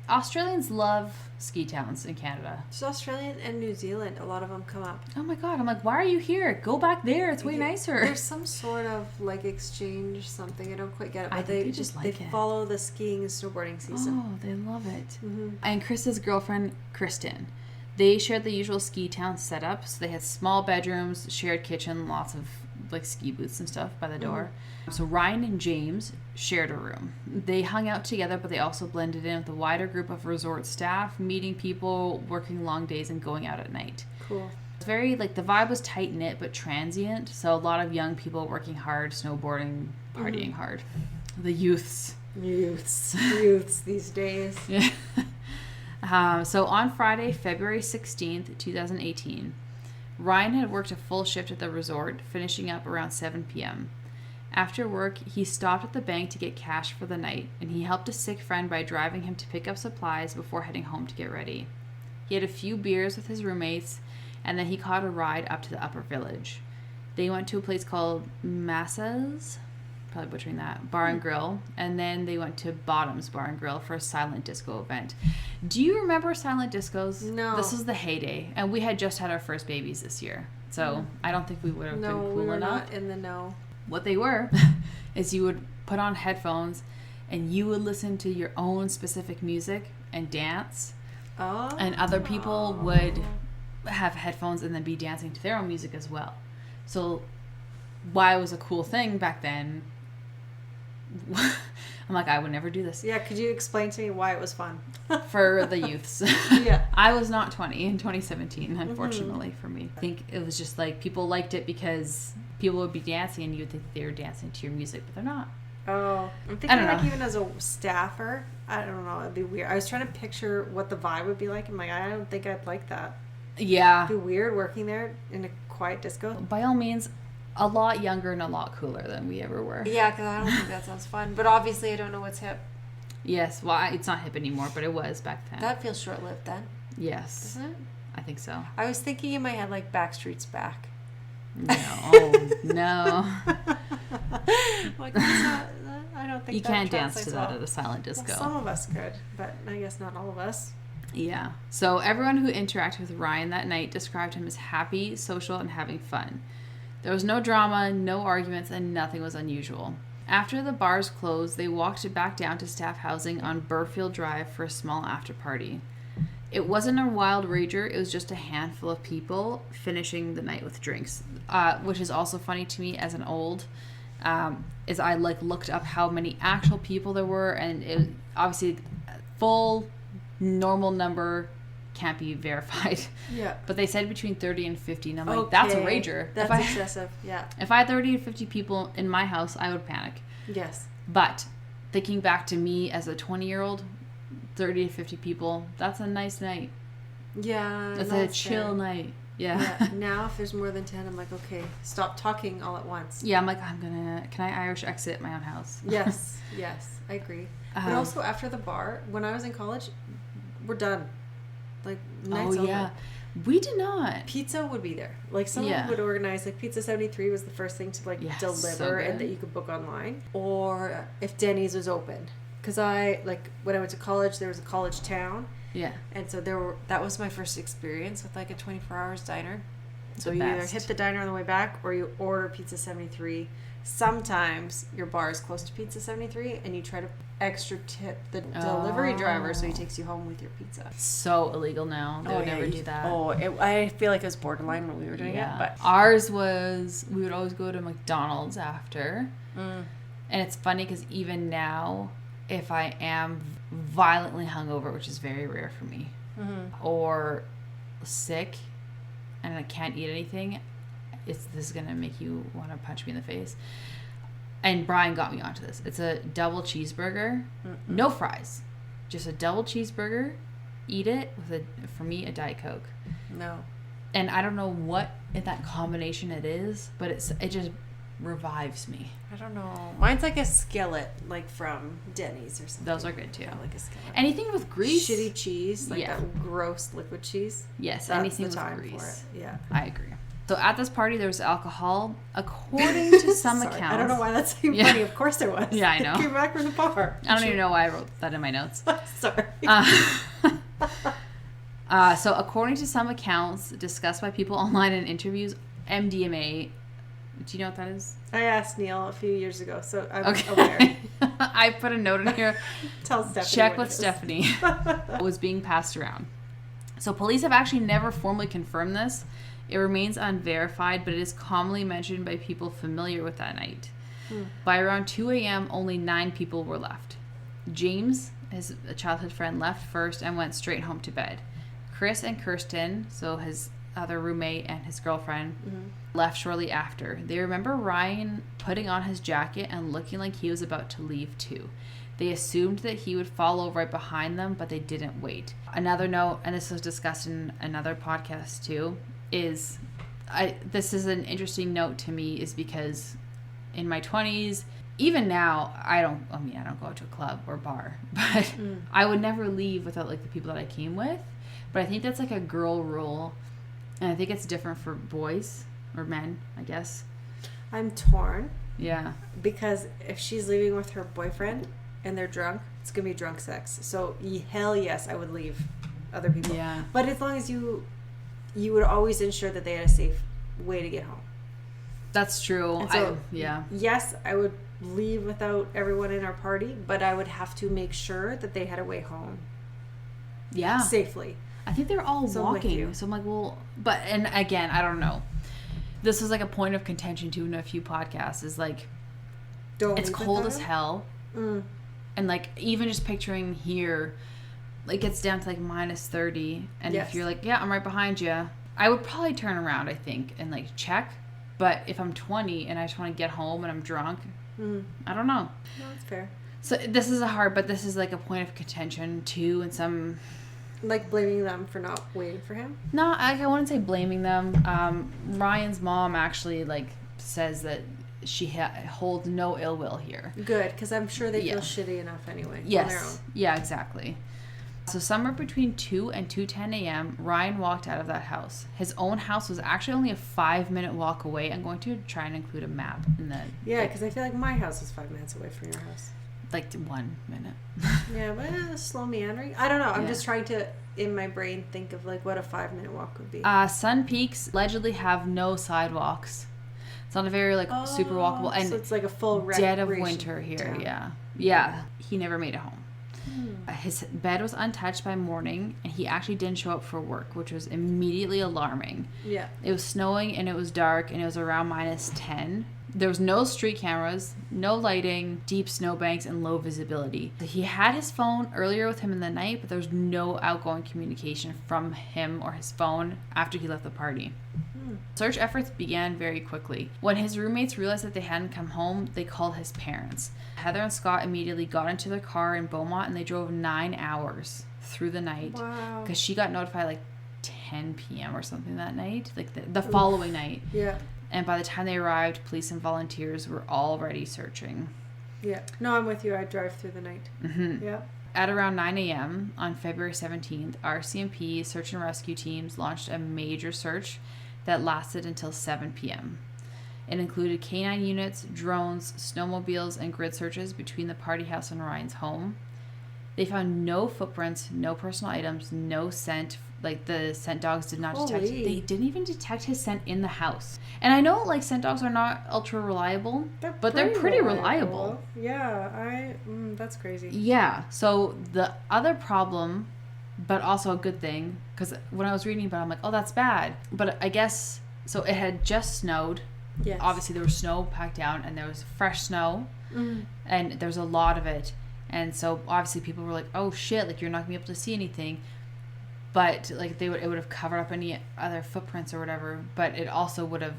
Australians love ski towns in Canada. There's Australian and New Zealand. A lot of them come up. Oh my God. I'm like, why are you here? Go back there. It's way nicer. There's some sort of exchange something. I don't quite get it. But I think they follow the skiing and snowboarding season. Oh, they love it. Mm-hmm. And Chris's girlfriend, Kristen, they shared the usual ski town setup. So they had small bedrooms, shared kitchen, lots of ski booths and stuff by the door. So Ryan and James shared a room. They hung out together, but they also blended in with a wider group of resort staff, meeting people, working long days, and going out at night. Cool. It's very, the vibe was tight-knit but transient. So a lot of young people working hard, snowboarding, partying hard. The youths these days. Yeah. So on Friday, February 16th, 2018, Ryan had worked a full shift at the resort, finishing up around 7 p.m. After work, he stopped at the bank to get cash for the night, and he helped a sick friend by driving him to pick up supplies before heading home to get ready. He had a few beers with his roommates, and then he caught a ride up to the Upper Village. They went to a place called Massa's, probably butchering that, Bar and Grill, and then they went to Bottom's Bar and Grill for a silent disco event. Do you remember silent discos? No. This was the heyday, and we had just had our first babies this year, so I don't think we would have been cool enough. No, we were not in the know. What they were is you would put on headphones and you would listen to your own specific music and dance. Oh. And other people would have headphones and then be dancing to their own music as well. So why it was a cool thing back then, I'm like, I would never do this. Yeah, could you explain to me why it was fun? For the youths. Yeah. I was not 20 in 2017, unfortunately, for me. I think it was just like people liked it because people would be dancing and you would think they were dancing to your music, but they're not. Oh. I'm thinking like even as a staffer, I don't know, it'd be weird. I was trying to picture what the vibe would be like. I'm like, I don't think I'd like that. Yeah. It'd be weird working there in a quiet disco. By all means, a lot younger and a lot cooler than we ever were. Yeah, because I don't think that sounds fun. But obviously I don't know what's hip. Yes, well, it's not hip anymore, but it was back then. That feels short-lived then. Yes. Doesn't it? I think so. I was thinking in my head like Backstreet's Back. No. Oh, no. Like, I don't think you can't dance to that at a silent disco. Well, some of us could, but I guess not all of us. Yeah. So everyone who interacted with Ryan that night described him as happy, social, and having fun. There was no drama, no arguments, and nothing was unusual. After the bars closed, they walked back down to staff housing on Burfield Drive for a small after party. It wasn't a wild rager, it was just a handful of people finishing the night with drinks, which is also funny to me as an old, is I looked up how many actual people there were, and it obviously full normal number can't be verified. Yeah. But they said between 30 and 50, and I'm like, that's a rager. That's excessive, yeah. If I had 30 to 50 people in my house, I would panic. Yes. But thinking back to me as a 20-year-old, 30 to 50 people, that's a nice night. Yeah. That's a chill night. Yeah. Now if there's more than 10, I'm like, okay, stop talking all at once. Yeah, I'm like, can I Irish exit my own house? Yes, I agree. But also after the bar, when I was in college, we're done. Like, night's over. Yeah. We did not. Pizza would be there. Like, someone would organize, like, Pizza 73 was the first thing to, like, deliver and that you could book online. Or if Denny's was open. Because when I went to college, there was a college town. Yeah. And so that was my first experience with, like, a 24 hours diner. So you either hit the diner on the way back or you order Pizza 73. Sometimes your bar is close to Pizza 73 and you try to extra tip the delivery driver so he takes you home with your pizza. So illegal now. They would never do that. I feel like it was borderline when we were doing it. But ours was, we would always go to McDonald's after. And it's funny because even now, if I am violently hungover, which is very rare for me, or sick and I can't eat anything, this is going to make you want to punch me in the face. And Brian got me onto this. It's a double cheeseburger, no fries, just a double cheeseburger. Eat it with for me, a Diet Coke. No. And I don't know what in that combination it is, but it just revives me. I don't know. Mine's like a skillet, like from Denny's or something. Those are good too. Yeah, like a skillet. Anything with grease. Shitty cheese, like that gross liquid cheese. Yes, that's anything the time with grease. For it. Yeah, I agree. So at this party, there was alcohol, according to some accounts. I don't know why that's so funny. Of course there was. Yeah, I know. Came back from the bar. I don't even know why I wrote that in my notes. Sorry. So according to some accounts discussed by people online in interviews, MDMA, do you know what that is? I asked Neil a few years ago, so I'm aware. I put a note in here. Tell Stephanie. Check with Stephanie. Was being passed around. So police have actually never formally confirmed this. It remains unverified, but it is commonly mentioned by people familiar with that night. By around 2 a.m., only 9 people were left. James, his childhood friend, left first and went straight home to bed. Chris and Kirsten, so his other roommate and his girlfriend, left shortly after. They remember Ryan putting on his jacket and looking like he was about to leave too. They assumed that he would follow right behind them, but they didn't wait. Another note, and this was discussed in another podcast too, is this is an interesting note to me, is because in my 20s, even now, I don't go out to a club or bar, but I would never leave without like the people that I came with. But I think that's like a girl rule. And I think it's different for boys or men, I guess. I'm torn. Yeah. Because if she's leaving with her boyfriend and they're drunk, it's going to be drunk sex. So hell yes, I would leave other people. Yeah. But as long as you would always ensure that they had a safe way to get home. That's true. So, yeah. Yes, I would leave without everyone in our party, but I would have to make sure that they had a way home. Yeah. Safely. I think they're all walking. So I'm like, well, but, and again, I don't know. This is like a point of contention too in a few podcasts is like, it's cold as hell. Mm. And like, even just picturing here, like it's down to like minus 30. And if you're like, yeah, I'm right behind you, I would probably turn around, I think, and like check. But if I'm 20 and I just want to get home and I'm drunk, I don't know. No, that's fair. So this is but this is like a point of contention too, and some... Like blaming them for not waiting for him? No, I wouldn't say blaming them. Ryan's mom actually like says that she holds no ill will here. Good, because I'm sure they feel shitty enough anyway. Yes. On their own. Yeah, exactly. So somewhere between 2 and 2:10 a.m., Ryan walked out of that house. His own house was actually only a 5-minute walk away. I'm going to try and include a map in the... Yeah, because I feel like my house is 5 minutes away from your house. Like 1 minute. Yeah, but slow meandering. I don't know. I'm just trying to, in my brain, think of like what a 5-minute walk would be. Sun Peaks allegedly have no sidewalks. It's not a very like super walkable. And so it's like a full dead of winter here. Town. Yeah. Yeah. He never made it home. His bed was untouched by morning, and he actually didn't show up for work, which was immediately alarming. Yeah. It was snowing, and it was dark, and it was around minus 10. There was no street cameras, no lighting, deep snowbanks, and low visibility. He had his phone earlier with him in the night, but there was no outgoing communication from him or his phone after he left the party. Search efforts began very quickly. When his roommates realized that they hadn't come home, they called his parents. Heather and Scott immediately got into their car in Beaumont, and they drove 9 hours through the night. Wow. Because she got notified like 10 p.m. or something that night, like the following night. Yeah. And by the time they arrived, police and volunteers were already searching. Yeah. No, I'm with you. I'd drive through the night. Mm-hmm. Yeah. At around 9 a.m. on February 17th, RCMP search and rescue teams launched a major search that lasted until 7 p.m. It included canine units, drones, snowmobiles, and grid searches between the party house and Ryan's home. They found no footprints, no personal items, no scent. Like, the scent dogs did not detect. They didn't even detect his scent in the house. And I know, like, scent dogs are not ultra reliable, but they're pretty reliable. Yeah, that's crazy. Yeah. So the other problem, but also a good thing, because when I was reading about it, I'm like, oh, that's bad. But I guess, so it had just snowed. Yes. Obviously, there was snow packed down, and there was fresh snow, and there was a lot of it. And so, obviously, people were like, oh, shit, like, you're not going to be able to see anything. But, like, it would have covered up any other footprints or whatever. But it also would have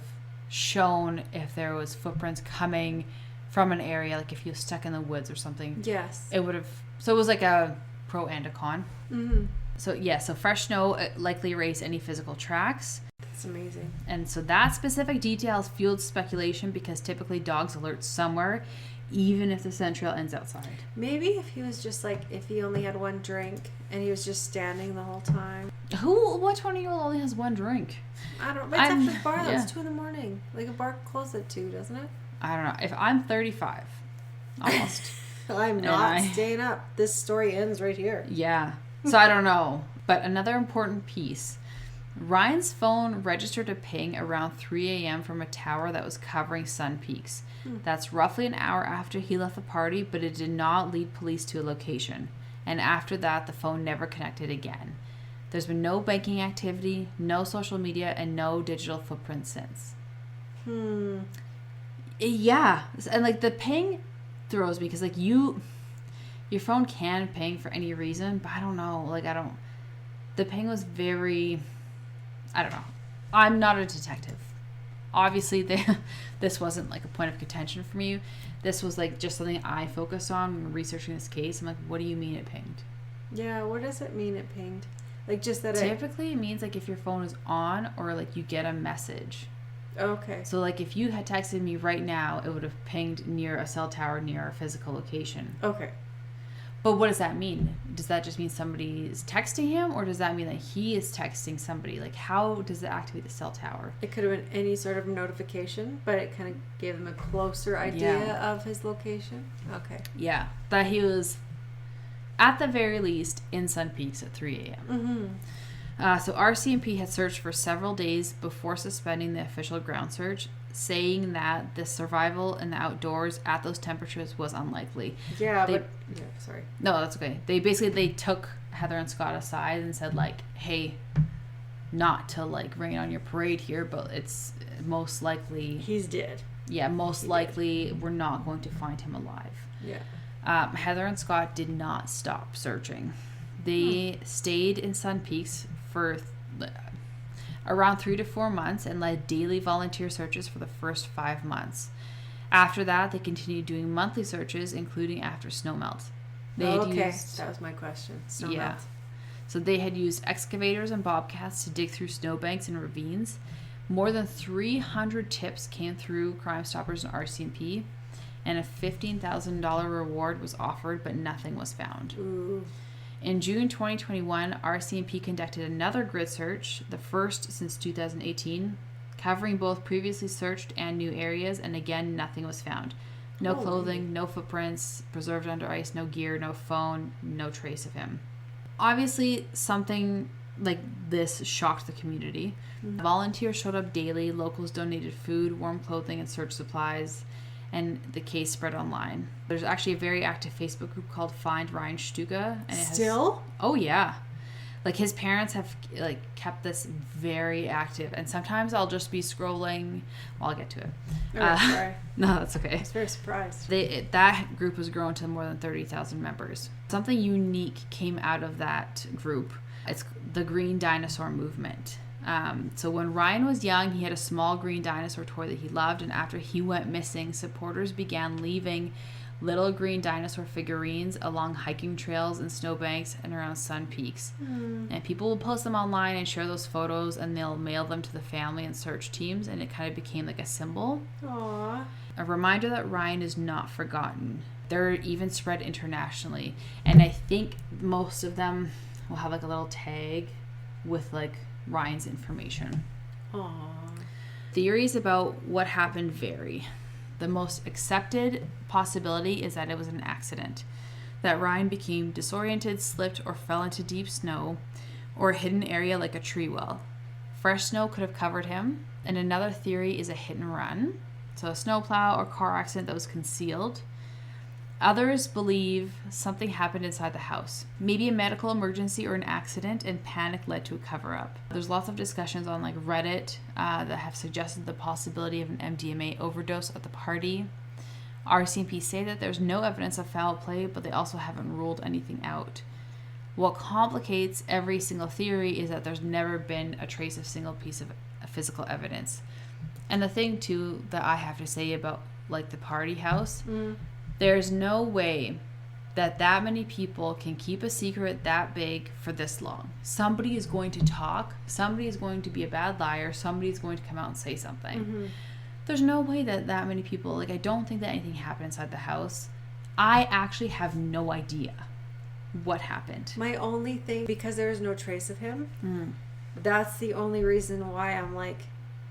shown if there was footprints coming from an area, like if you were stuck in the woods or something. Yes. It would have... So, it was like a pro and a con. Mm-hmm. So, yeah, so fresh snow likely erased any physical tracks. That's amazing. And so that specific details fueled speculation because typically dogs alert somewhere, even if the scent trail ends outside. Maybe if he was just like, if he only had one drink and he was just standing the whole time. What 20-year-old only has one drink? I don't know. But it's after a bar. It's 2 a.m. Like a bar closes at 2, doesn't it? I don't know. If I'm 35, almost. I'm not staying up. This story ends right here. Yeah. So I don't know. But another important piece. Ryan's phone registered a ping around 3 a.m. from a tower that was covering Sun Peaks. That's roughly an hour after he left the party, but it did not lead police to a location. And after that, the phone never connected again. There's been no banking activity, no social media, and no digital footprint since. Yeah. And, like, the ping throws me because, like, your phone can ping for any reason, but I don't know. Like, the ping was very... I don't know. I'm not a detective. Obviously, this wasn't like a point of contention for me. This was like just something I focused on when researching this case. I'm like, what do you mean it pinged? Yeah, what does it mean it pinged? Like just that Typically, it means like if your phone is on or like you get a message. Okay. So like if you had texted me right now, it would have pinged near a cell tower near our physical location. Okay. But what does that mean? Does that just mean somebody is texting him, or does that mean that he is texting somebody? Like, how does it activate the cell tower? It could have been any sort of notification, but it kind of gave them a closer idea of his location. Okay. Yeah. That he was, at the very least, in Sun Peaks at 3 a.m. So RCMP had searched for several days before suspending the official ground search, saying that the survival in the outdoors at those temperatures was unlikely. Sorry. No, that's okay. They took Heather and Scott aside and said, like, hey, not to, like, rain on your parade here, but it's most likely... He's dead. Yeah, most likely we're not going to find him alive. Yeah. Heather and Scott did not stop searching. They stayed in Sun Peaks for around 3 to 4 months and led daily volunteer searches for the first 5 months. After that, they continued doing monthly searches, including after snowmelt. That was my question. Snowmelt. Yeah. So they had used excavators and bobcats to dig through snowbanks and ravines. More than 300 tips came through Crime Stoppers and RCMP, and a $15,000 reward was offered, but nothing was found. Ooh. In June 2021, RCMP conducted another grid search, the first since 2018, covering both previously searched and new areas, and again, nothing was found. No clothing, no footprints, preserved under ice, no gear, no phone, no trace of him. Obviously, something like this shocked the community. Mm-hmm. Volunteers showed up daily, locals donated food, warm clothing, and search supplies, and the case spread online. There's actually a very active Facebook group called Find Ryan Shtuka. And Still? Oh, yeah. Like, his parents have, like, kept this very active. And sometimes I'll just be scrolling. Well, I'll get to it. Sorry. No, that's okay. I was very surprised. That group has grown to more than 30,000 members. Something unique came out of that group. It's the Green Dinosaur Movement. So when Ryan was young, he had a small green dinosaur toy that he loved, and after he went missing, supporters began leaving little green dinosaur figurines along hiking trails and snowbanks and around Sun Peaks. And people will post them online and share those photos, and they'll mail them to the family and search teams, and it kind of became like a symbol. Aww. A reminder that Ryan is not forgotten. They're even spread internationally, and I think most of them will have like a little tag with like Ryan's information. Aww. Theories about what happened vary. The most accepted possibility is that it was an accident, that Ryan became disoriented, slipped, or fell into deep snow or a hidden area like a tree well. Fresh snow could have covered him, and another theory is a hit and run, so a snowplow or car accident that was concealed. Others believe something happened inside the house, maybe a medical emergency or an accident, and panic led to a cover-up. There's lots of discussions on like Reddit that have suggested the possibility of an MDMA overdose at the party. RCMP say that there's no evidence of foul play, but they also haven't ruled anything out. What complicates every single theory is that there's never been a trace of single piece of physical evidence. And the thing too that I have to say about like the party house, there's no way that many people can keep a secret that big for this long. Somebody is going to talk. Somebody is going to be a bad liar. Somebody is going to come out and say something. There's no way that many people, like, I don't think that anything happened inside the house. I actually have no idea what happened. My only thing, because there is no trace of him, that's the only reason why I'm like,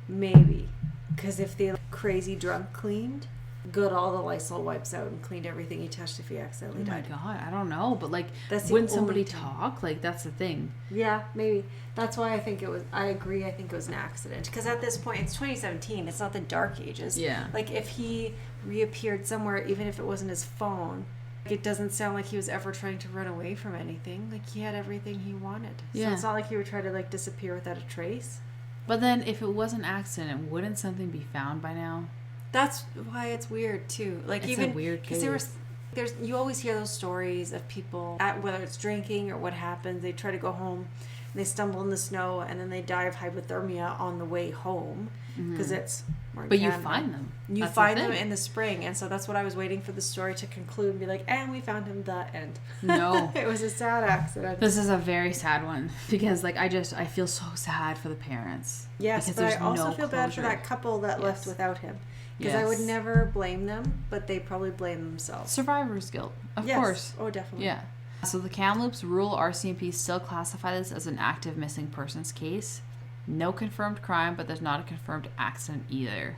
maybe. Because if the crazy drunk cleaned, got all the Lysol wipes out and cleaned everything he touched if he accidentally died. Oh my God, I don't know, but like, that's wouldn't somebody talk? Like, that's the thing. Yeah, maybe. That's why I think it was, I agree, I think it was an accident. Because at this point, it's 2017, it's not the dark ages. Yeah. Like, if he reappeared somewhere, even if it wasn't his phone, it doesn't sound like he was ever trying to run away from anything. Like, he had everything he wanted. So it's not like he would try to, like, disappear without a trace. But then, if it was an accident, wouldn't something be found by now? That's why it's weird too. Like, it's even a weird case. Because there's you always hear those stories of people whether it's drinking or what happens. They try to go home, and they stumble in the snow, and then they die of hypothermia on the way home because it's. But you find them. You find them in the spring, and so that's what I was waiting for the story to conclude and be like, and we found him. The end. No, it was a sad accident. This is a very sad one because, like, I feel so sad for the parents. Yes, but I also feel bad for that couple that left without him. Because I would never blame them, but they probably blame themselves. Survivor's guilt, Of course. Oh, definitely. Yeah. So the Kamloops rural RCMP still classify this as an active missing persons case. No confirmed crime, but there's not a confirmed accident either.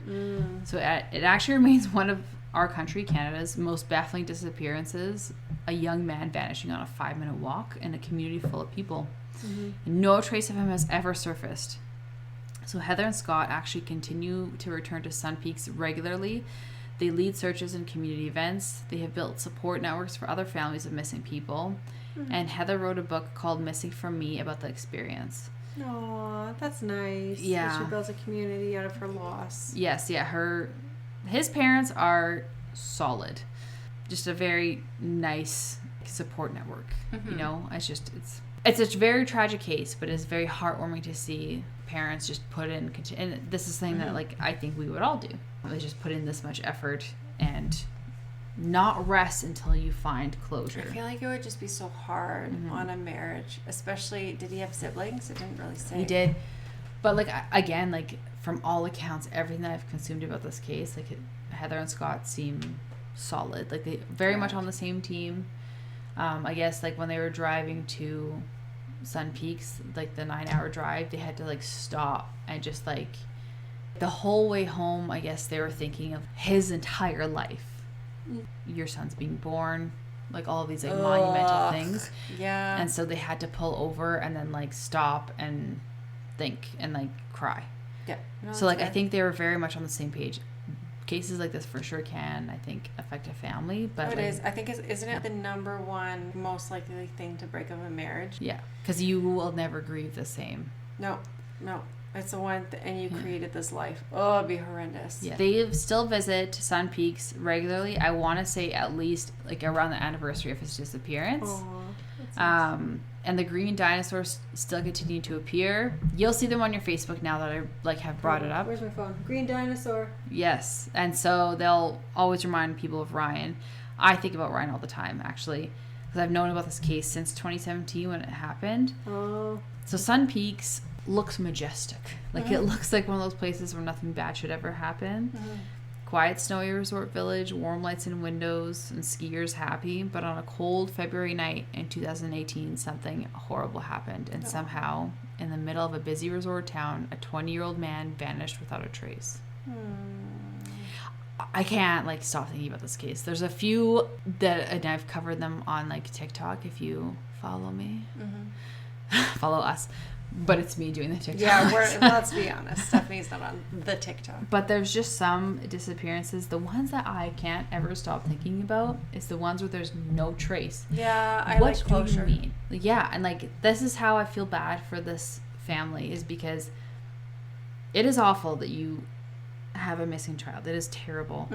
So it actually remains one of our country, Canada's, most baffling disappearances. A young man vanishing on a 5-minute walk in a community full of people. No trace of him has ever surfaced. So Heather and Scott actually continue to return to Sun Peaks regularly. They lead searches and community events. They have built support networks for other families of missing people. And Heather wrote a book called Missing From Me about the experience. Aw, that's nice. Yeah. She builds a community out of her loss. Yes, yeah. His parents are solid. Just a very nice support network. You know, it's a very tragic case, but it's very heartwarming to see parents just put in, and this is something that like I think we would all do. They just put in this much effort and not rest until you find closure. I feel like it would just be so hard on a marriage, especially, did he have siblings? It didn't really say. He did, but like again, like from all accounts, everything that I've consumed about this case, like Heather and Scott seem solid. Like they very much on the same team. I guess like when they were driving to Sun Peaks, like the 9-hour drive, they had to like stop and just like the whole way home, I guess they were thinking of his entire life. Your son's being born, like all of these like monumental things. Yeah. And so they had to pull over and then like stop and think and like cry. Yeah. No, so like I think they were very much on the same page. Cases like this for sure can, I think, affect a family, but it is. I think isn't it the number one most likely thing to break up a marriage? Yeah, because you will never grieve the same. No. It's the one, and you created this life. Oh, it'd be horrendous. Yeah, they still visit Sun Peaks regularly. I want to say at least like around the anniversary of his disappearance. And the green dinosaurs still continue to appear. You'll see them on your Facebook now that I like have brought it up. Where's my phone? Green dinosaur. Yes, and so they'll always remind people of Ryan. I think about Ryan all the time, actually, because I've known about this case since 2017 when it happened. Oh. So Sun Peaks looks majestic. Like it looks like one of those places where nothing bad should ever happen. Quiet, snowy resort village, warm lights in windows, and skiers happy. But on a cold February night in 2018, something horrible happened. And somehow, in the middle of a busy resort town, a 20-year-old man vanished without a trace. I can't, like, stop thinking about this case. There's a few that, and I've covered them on, like, TikTok, if you follow me. Follow us. But it's me doing the TikTok. Yeah, let's be honest. Stephanie's not on the TikTok. But there's just some disappearances. The ones that I can't ever stop thinking about is the ones where there's no trace. Yeah, I what like closure. What do you mean? Yeah, and like this is how I feel bad for this family is because it is awful that you have a missing child. It is terrible.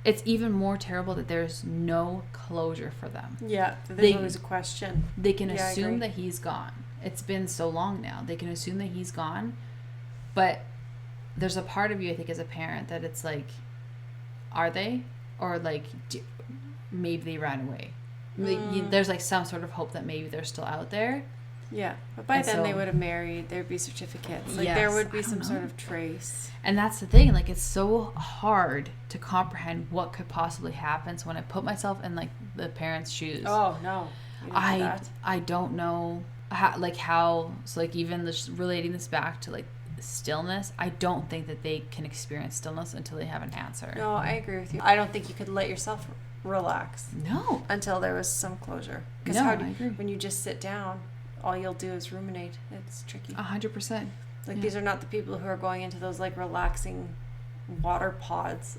It's even more terrible that there's no closure for them. Yeah, there's always a question. They can assume that he's gone. It's been so long now. They can assume that he's gone. But there's a part of you, I think, as a parent that it's like, are they? Or like, maybe they ran away. There's like some sort of hope that maybe they're still out there. Yeah, but by then they would have married. There'd be certificates. Like there would be some sort of trace. And that's the thing. Like it's so hard to comprehend what could possibly happen. So when I put myself in like the parents' shoes. Oh no, I don't know how. So like even relating this back to like stillness, I don't think that they can experience stillness until they have an answer. No, I agree with you. I don't think you could let yourself relax. No, until there was some closure. Because I agree. When you just sit down, all you'll do is ruminate. It's tricky. 100%. Like these are not the people who are going into those like relaxing water pods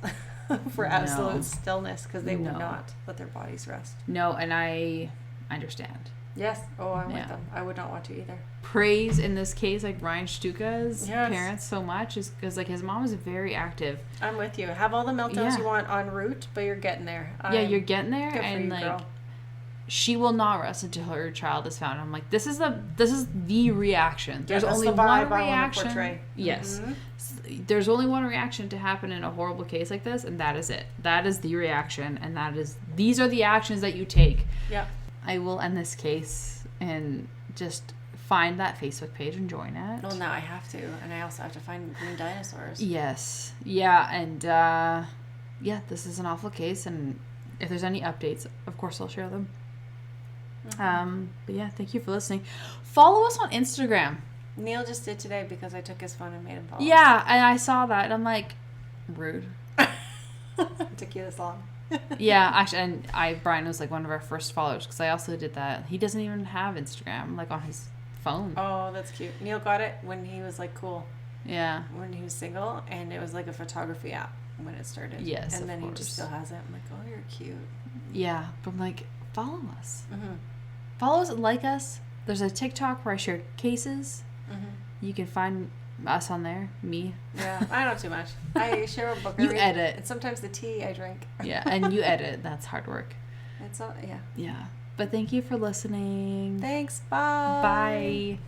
for absolute stillness because they would not let their bodies rest. No, and I understand. Yes. Oh, I'm with them. I would not want to either. Praise in this case, like Ryan Shtuka's parents so much is because like his mom is very active. I'm with you. Have all the meltdowns you want en route, but you're getting there. You're getting there, good and for you, like girl. She will not rest until her child is found. I'm like, this is the reaction. There's only the one vibe I want to reaction. portray. Yes. There's only one reaction to happen in a horrible case like this, and that is it. That is the reaction, and these are the actions that you take. Yeah. I will end this case and just find that Facebook page and join it. Well, now I have to, and I also have to find green dinosaurs. Yes. Yeah, and this is an awful case, and if there's any updates, of course I'll share them. But yeah, thank you for listening. Follow us on Instagram. Neil just did today because I took his phone and made him follow. Yeah, and I saw that and I'm like, rude. It took you this long. Yeah, actually, and Brian was like one of our first followers because I also did that. He doesn't even have Instagram like on his phone. Oh, that's cute. Neil got it when he was like cool. Yeah. When he was single, and it was like a photography app when it started. Yes, and then course. He just still has it. I'm like, oh, you're cute. Yeah, but I'm like, follow us. Mm-hmm. Follow us, like us. There's a TikTok where I share cases. Mm-hmm. You can find us on there. Me. Yeah, I don't too much. I share a book. You edit. And sometimes the tea I drink. Yeah, and you edit. That's hard work. It's all, yeah. Yeah. But thank you for listening. Thanks. Bye. Bye.